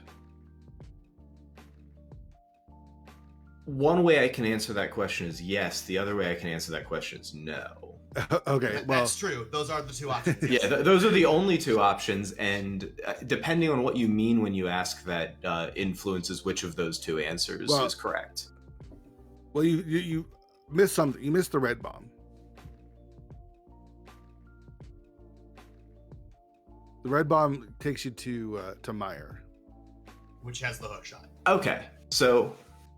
One way I can answer that question is yes. The other way I can answer that question is no. Okay, well, that's true. Those are the two options. Yeah, those are the only two options, and depending on what you mean when you ask that, influences which of those two answers is correct. Well, you missed something. You missed the red bomb. The red bomb takes you to Meyer, which has the hook shot. Okay, so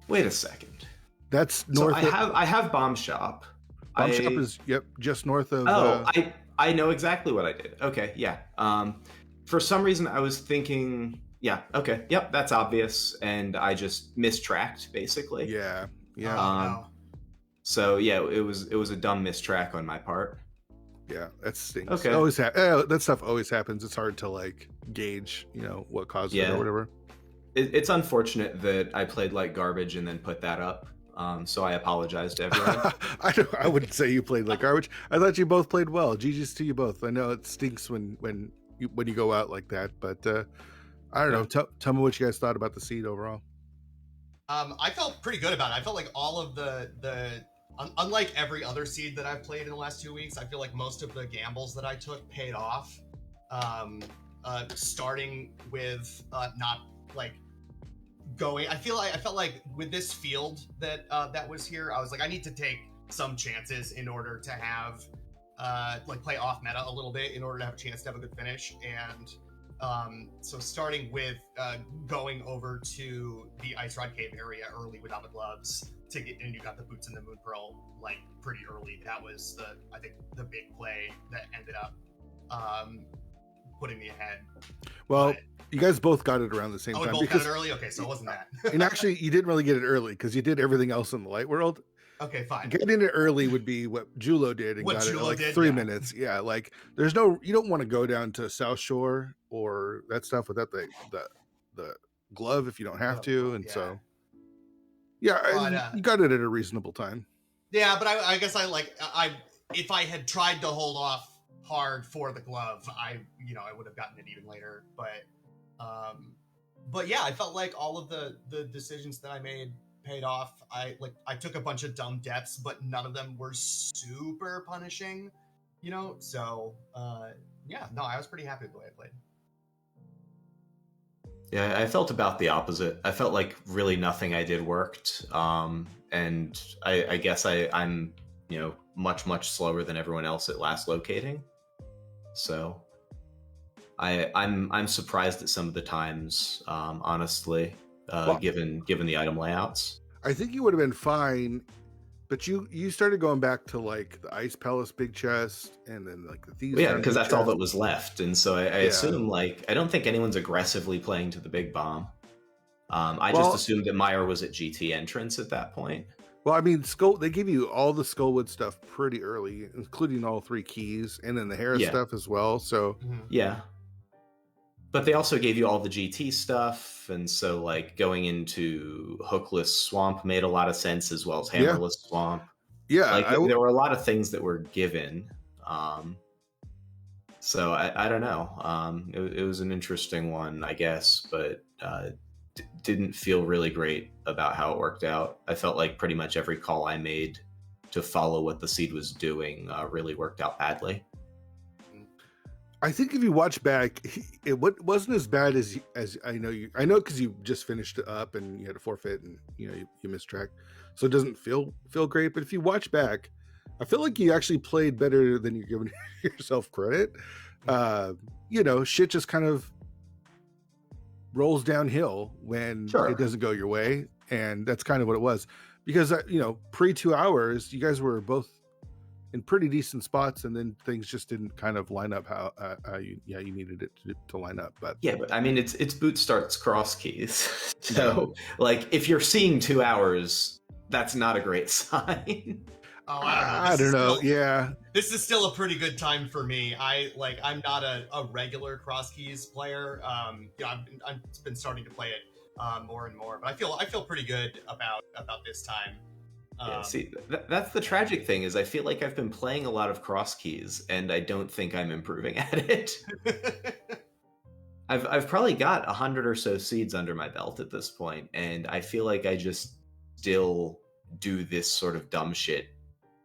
wait a second. That's north. So I have Bomb Shop. Bomb Shop is just north of. I know exactly what I did. Okay, yeah. For some reason I was thinking, yeah, okay, yep, that's obvious, and I just mistracked basically. Yeah. No. So yeah, it was a dumb mistrack on my part. Yeah, that stinks. Okay. Always that stuff always happens. It's hard to like gauge, what caused it or whatever. It's unfortunate that I played like garbage and then put that up. So I apologize to everyone. I wouldn't say you played like garbage. I thought you both played well. GG's to you both. I know it stinks when you go out like that, but I don't know. Tell me what you guys thought about the seed overall. I felt pretty good about it. I felt like all of the unlike every other seed that I've played in the last 2 weeks, I feel like most of the gambles that I took paid off. Starting with not like going. I felt like with this field that was here, I was like, I need to take some chances in order to have play off meta a little bit in order to have a chance to have a good finish. And so starting with going over to the Ice Rod Cave area early without the gloves to get, and you got the boots and the Moon Pearl like pretty early. That was I think the big play that ended up putting me ahead. Well, you guys both got it around the same time. We both got it early? Okay, so it wasn't that. And actually, you didn't really get it early because you did everything else in the light world. Okay, fine. Getting it early would be what Julo did and got it in like 3 minutes. Yeah, like you don't want to go down to South Shore or that stuff without the glove if you don't have to. And so, you got it at a reasonable time. Yeah, but I guess if I had tried to hold off hard for the glove, I would have gotten it even later. But yeah, I felt like all of the decisions that I made paid off. I took a bunch of dumb deaths, but none of them were super punishing, so I was pretty happy with the way I played. Yeah, I felt about the opposite. I felt like really nothing I did worked, and I guess I'm much slower than everyone else at last locating, so I'm surprised at some of the times, honestly. Given the item layouts, I think you would have been fine, but you started going back to like the Ice Palace big chest and then like the Thieves. Yeah, because that's all that was left, and so I assume I don't think anyone's aggressively playing to the big bomb. I just assumed that Meyer was at GT entrance at that point. Well, I mean, they give you all the Skullwood stuff pretty early, including all 3 keys, and then the Harris stuff as well. So yeah. But they also gave you all the GT stuff, and so like going into Hookless Swamp made a lot of sense, as well as Hammerless Swamp. Yeah, there were a lot of things that were given. So I don't know. It was an interesting one, I guess, but didn't feel really great about how it worked out. I felt like pretty much every call I made to follow what the seed was doing really worked out badly. I think if you watch back, it wasn't as bad as I know you. I know because you just finished it up and you had a forfeit and you missed track, so it doesn't feel great. But if you watch back, I feel like you actually played better than you're giving yourself credit. Shit just kind of rolls downhill when it doesn't go your way, and that's kind of what it was. Because pre 2 hours, you guys were both in pretty decent spots, and then things just didn't kind of line up how you needed it to line up. But I mean, it's boot starts Crosskeys. So like if you're seeing 2 hours, that's not a great sign. Oh, I don't know. I don't know. Yeah, This is still a pretty good time for me. I'm not a regular Crosskeys player. I've been starting to play it more and more, but I feel pretty good about this time. Yeah, see, that's the tragic thing is I feel like I've been playing a lot of Crosskeys, and I don't think I'm improving at it. I've probably got 100 or so seeds under my belt at this point, and I feel like I just still do this sort of dumb shit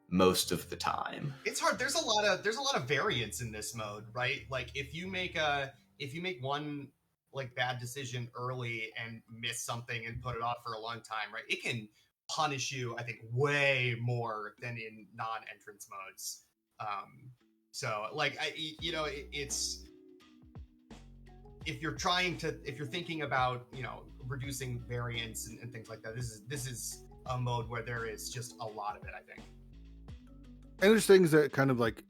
most of the time. It's hard. There's a lot of variance in this mode, right? Like if you make one like bad decision early and miss something and put it off for a long time, right? It can punish you, I think, way more than in non-entrance modes. So like it's if you're thinking about reducing variance and things like that, this is a mode where there is just a lot of it, I think. and there's things that kind of like,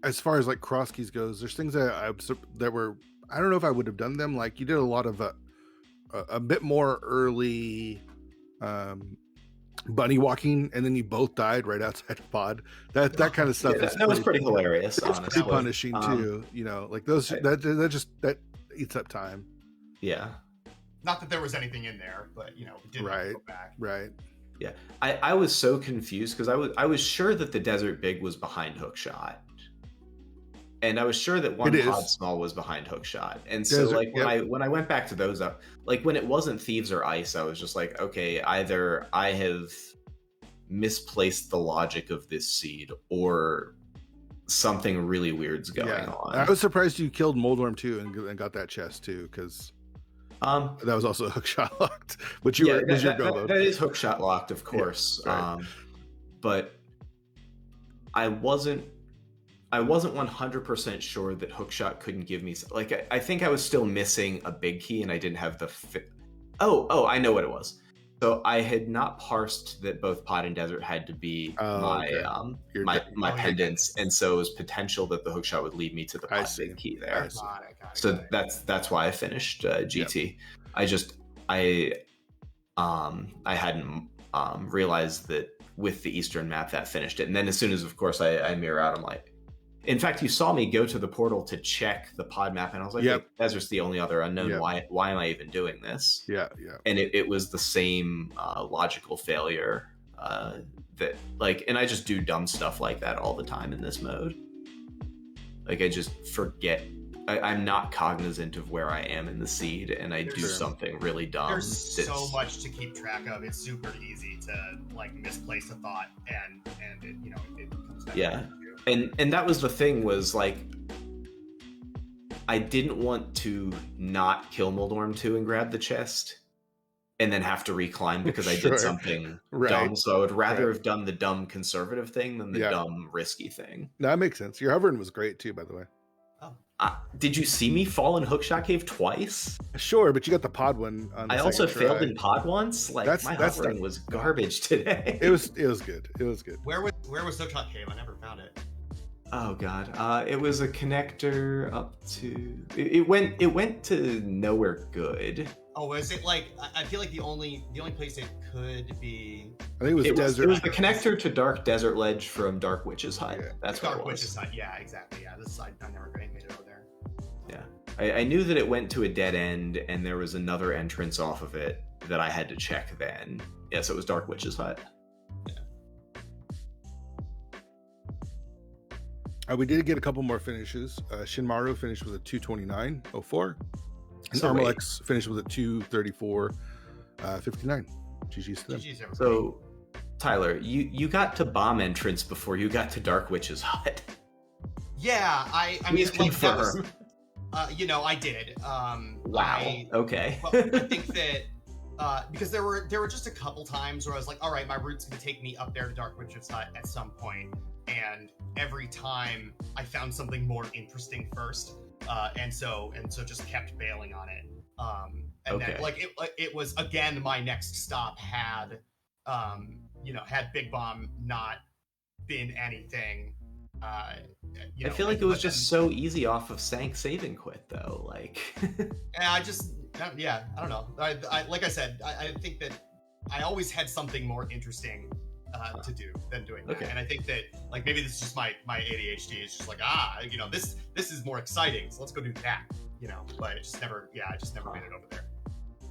as far as like Crosskeys goes, there's things that were, I don't know if I would have done them. Like you did a lot of a bit more early bunny walking, and then you both died right outside the pod. That kind of stuff. Yeah, that was pretty hilarious. It's honestly. pretty punishing too. Like those that eats up time. Yeah. Not that there was anything in there, but it didn't go back. Right. Yeah, I was so confused because I was sure that the Desert Big was behind Hookshot, and I was sure that one Pod Small was behind Hookshot, and so when I went back to those up, like when it wasn't Thieves or Ice, I was just like, okay, either I have misplaced the logic of this seed or something really weird's going on. I was surprised you killed Moldworm too and got that chest too, because that was also hookshot locked. But that is hookshot locked, of course. Yeah, right. But I wasn't 100% sure that hookshot couldn't give me I think I was still missing a big key and I didn't have the Oh, I know what it was. So I had not parsed that both Pod and Desert had to be my pendants, and so it was potential that the hookshot would lead me to the Pod big key there. So that's why I finished GT. Yep. I hadn't realized that with the Eastern map that finished it, and then as soon as, of course, I mirror out, I'm like. In fact, you saw me go to the portal to check the pod map, and I was like, yep. Hey, Desert's the only other unknown. Yep. Why am I even doing this? Yeah. And it was the same logical failure that, and I just do dumb stuff like that all the time in this mode. Like, I just forget. I'm not cognizant of where I am in the seed, and I do something really dumb. There's so much to keep track of. It's super easy to, misplace a thought, and it comes back. Yeah. And that was the thing, was I didn't want to not kill Moldorm 2 and grab the chest and then have to reclimb because I did something dumb. So I would rather have done the dumb conservative thing than the dumb risky thing. No, that makes sense. Your hovering was great too, by the way. Did you see me fall in Hookshot Cave twice? Sure, but you got the pod one. I also failed in pod once. My hovering was garbage today. It was good. It was good. Where was Hookshot Cave? I never found it. Oh god, it was a connector up to. It went to nowhere good. Oh, was it I feel like the only place it could be. I think it was desert. It was the connector to Dark Desert Ledge from Dark Witch's Hut. Yeah. That's what Dark it was. Witch's Hut. Yeah, exactly. Yeah, this I never made it over there. Yeah, I knew that it went to a dead end, and there was another entrance off of it that I had to check. Then, yes, it was Dark Witch's Hut. We did get a couple more finishes. Shinmaru finished with a 229.04. And So Armalex finished with a 234.59. GG's to them. So, Tyler, you got to bomb entrance before you got to Dark Witch's Hut. Yeah, I mean, that was, I did. Wow. Okay. Well, I think that because there were just a couple times where I was like, all right, my route's gonna take me up there to Dark Witch's Hut at some point, and every time I found something more interesting first, and so just kept bailing on it. And then it was again my next stop had Big Bomb not been anything. I feel like it was just so easy off of Sank save and quit though. I don't know. Like I said, I think that I always had something more interesting to do than doing that. Okay. And I think that like maybe this is just my ADHD is just like this is more exciting, so let's go do that. But I just never made it over there.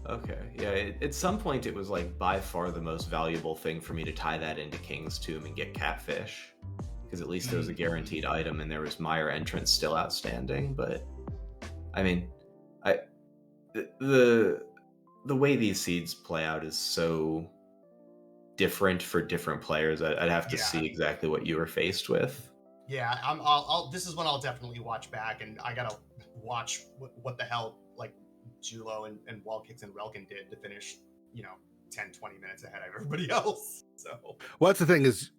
Okay, yeah. At some point, it was like by far the most valuable thing for me to tie that into King's Tomb and get Catfish, because at least it was a guaranteed item, and there was Mire entrance still outstanding. But I mean, the way these seeds play out is so different for different players. I'd have to see exactly what you were faced with. Yeah, this is one I'll definitely watch back, and I gotta watch what the hell like Julo and Wallkicks and Relkin did to finish 10-20 minutes ahead of everybody else. So well, that's the thing is,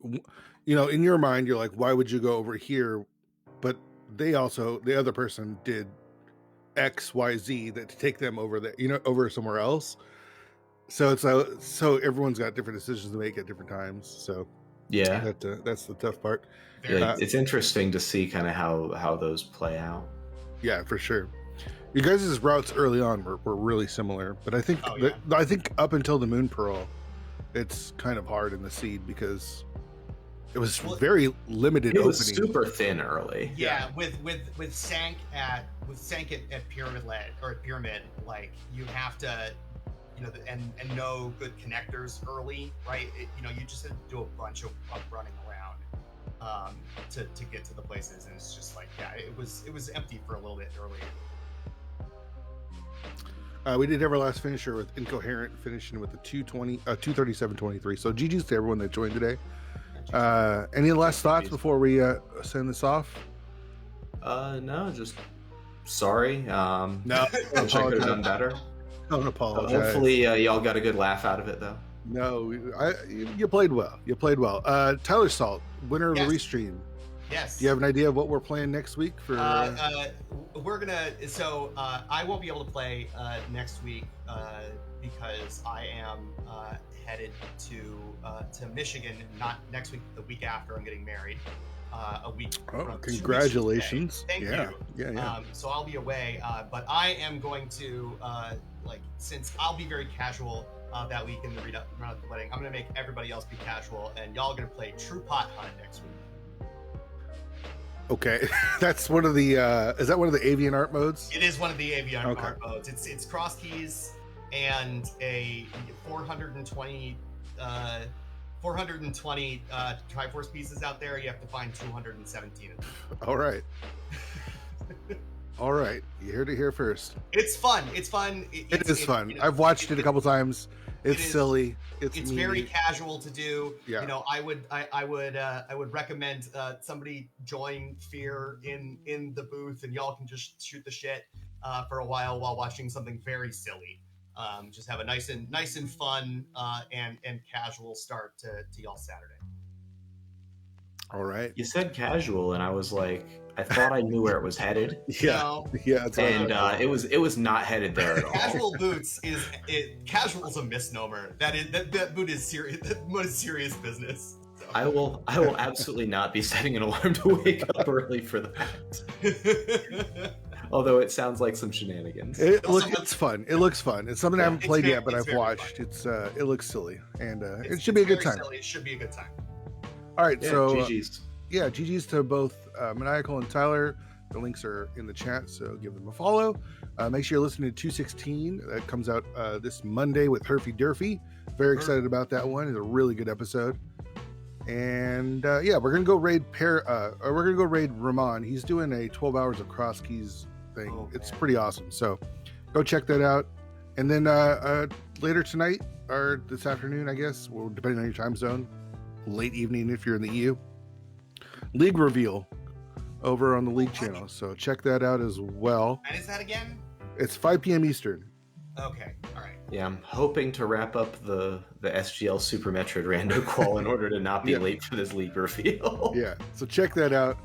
in your mind you're like, why would you go over here? But the other person did XYZ that to take them over there, over somewhere else. So it's so everyone's got different decisions to make at different times. So yeah, that's the tough part. Yeah, it's interesting to see kind of how those play out. Yeah, for sure. You guys' routes early on were really similar, but I think I think up until the Moon Pearl, it's kind of hard in the seed because it was very limited. It was opening. super thin early. Yeah, with Sank at Pyramid like you have to and no good connectors early, right? You just have to do a bunch of running around to get to the places, and it's just like it was empty for a little bit earlier. We did have our last finisher with Incoherent finishing with the 237.23. So GG's to everyone that joined today. Any last thoughts before we send this off? No, just sorry. No, I wish I could have done better. Don't apologize. Hopefully, y'all got a good laugh out of it, though. No, you played well. You played well. Tyler Salt, winner of the restream. Yes. Do you have an idea of what we're playing next week? For we're gonna. So I won't be able to play next week because I am headed to Michigan. Not next week, the week after. I'm getting married. A week. Oh, congratulations! Thank you. Yeah. So I'll be away, but I am going to since I'll be very casual that week in the run up the wedding. I'm gonna make everybody else be casual, and y'all are gonna play True Pot Hunt next week. Okay, that's one of the. Is that one of the avian art modes? It is one of the avian art modes. It's Crosskeys and a 420 Triforce pieces out there. You have to find 217 of them. All right. All right. You heard it here first. It's fun. It's fun. It is fun. I've watched it a couple times. It's silly. It's very casual to do. Yeah. I would recommend somebody join Fear in the booth, and y'all can just shoot the shit for a while watching something very silly. Just have a nice and fun and casual start to y'all Saturday. All right. You said casual, and I was like, I thought I knew where it was headed. Yeah. And it was not headed there at all. Casual boots casual is a misnomer. That boot is serious. That boot is serious business. So. I will absolutely not be setting an alarm to wake up early for that. Although it sounds like some shenanigans. It's fun. It looks fun. It's something I haven't played yet, but I've watched. Fun. It looks silly, and it should be a good time. Silly. It should be a good time. All right, so GG's. GG's to both Maniacal and Tyler. The links are in the chat, so give them a follow. Make sure you're listening to 216. That comes out this Monday with Herfy Durfy. Very excited about that one. It's a really good episode. And we're gonna go raid Ramon. He's doing a 12 hours of Crosskeys thing. Okay. It's pretty awesome. So go check that out. And then later tonight or this afternoon, I guess, well, depending on your time zone, late evening if you're in the EU, League reveal over on the League channel. So check that out as well. And is that again? It's 5 p.m. Eastern. Okay. All right. Yeah, I'm hoping to wrap up the SGL Super Metroid Rando Qual in order to not be late for this League reveal. Yeah, so check that out.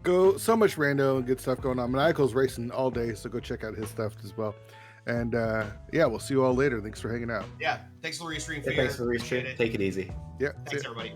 Go so much rando and good stuff going on. Maniacal's racing all day, so go check out his stuff as well. And we'll see you all later. Thanks for hanging out. Yeah, thanks for the restream. Thanks for the restream. Take it easy. Yeah. Thanks everybody.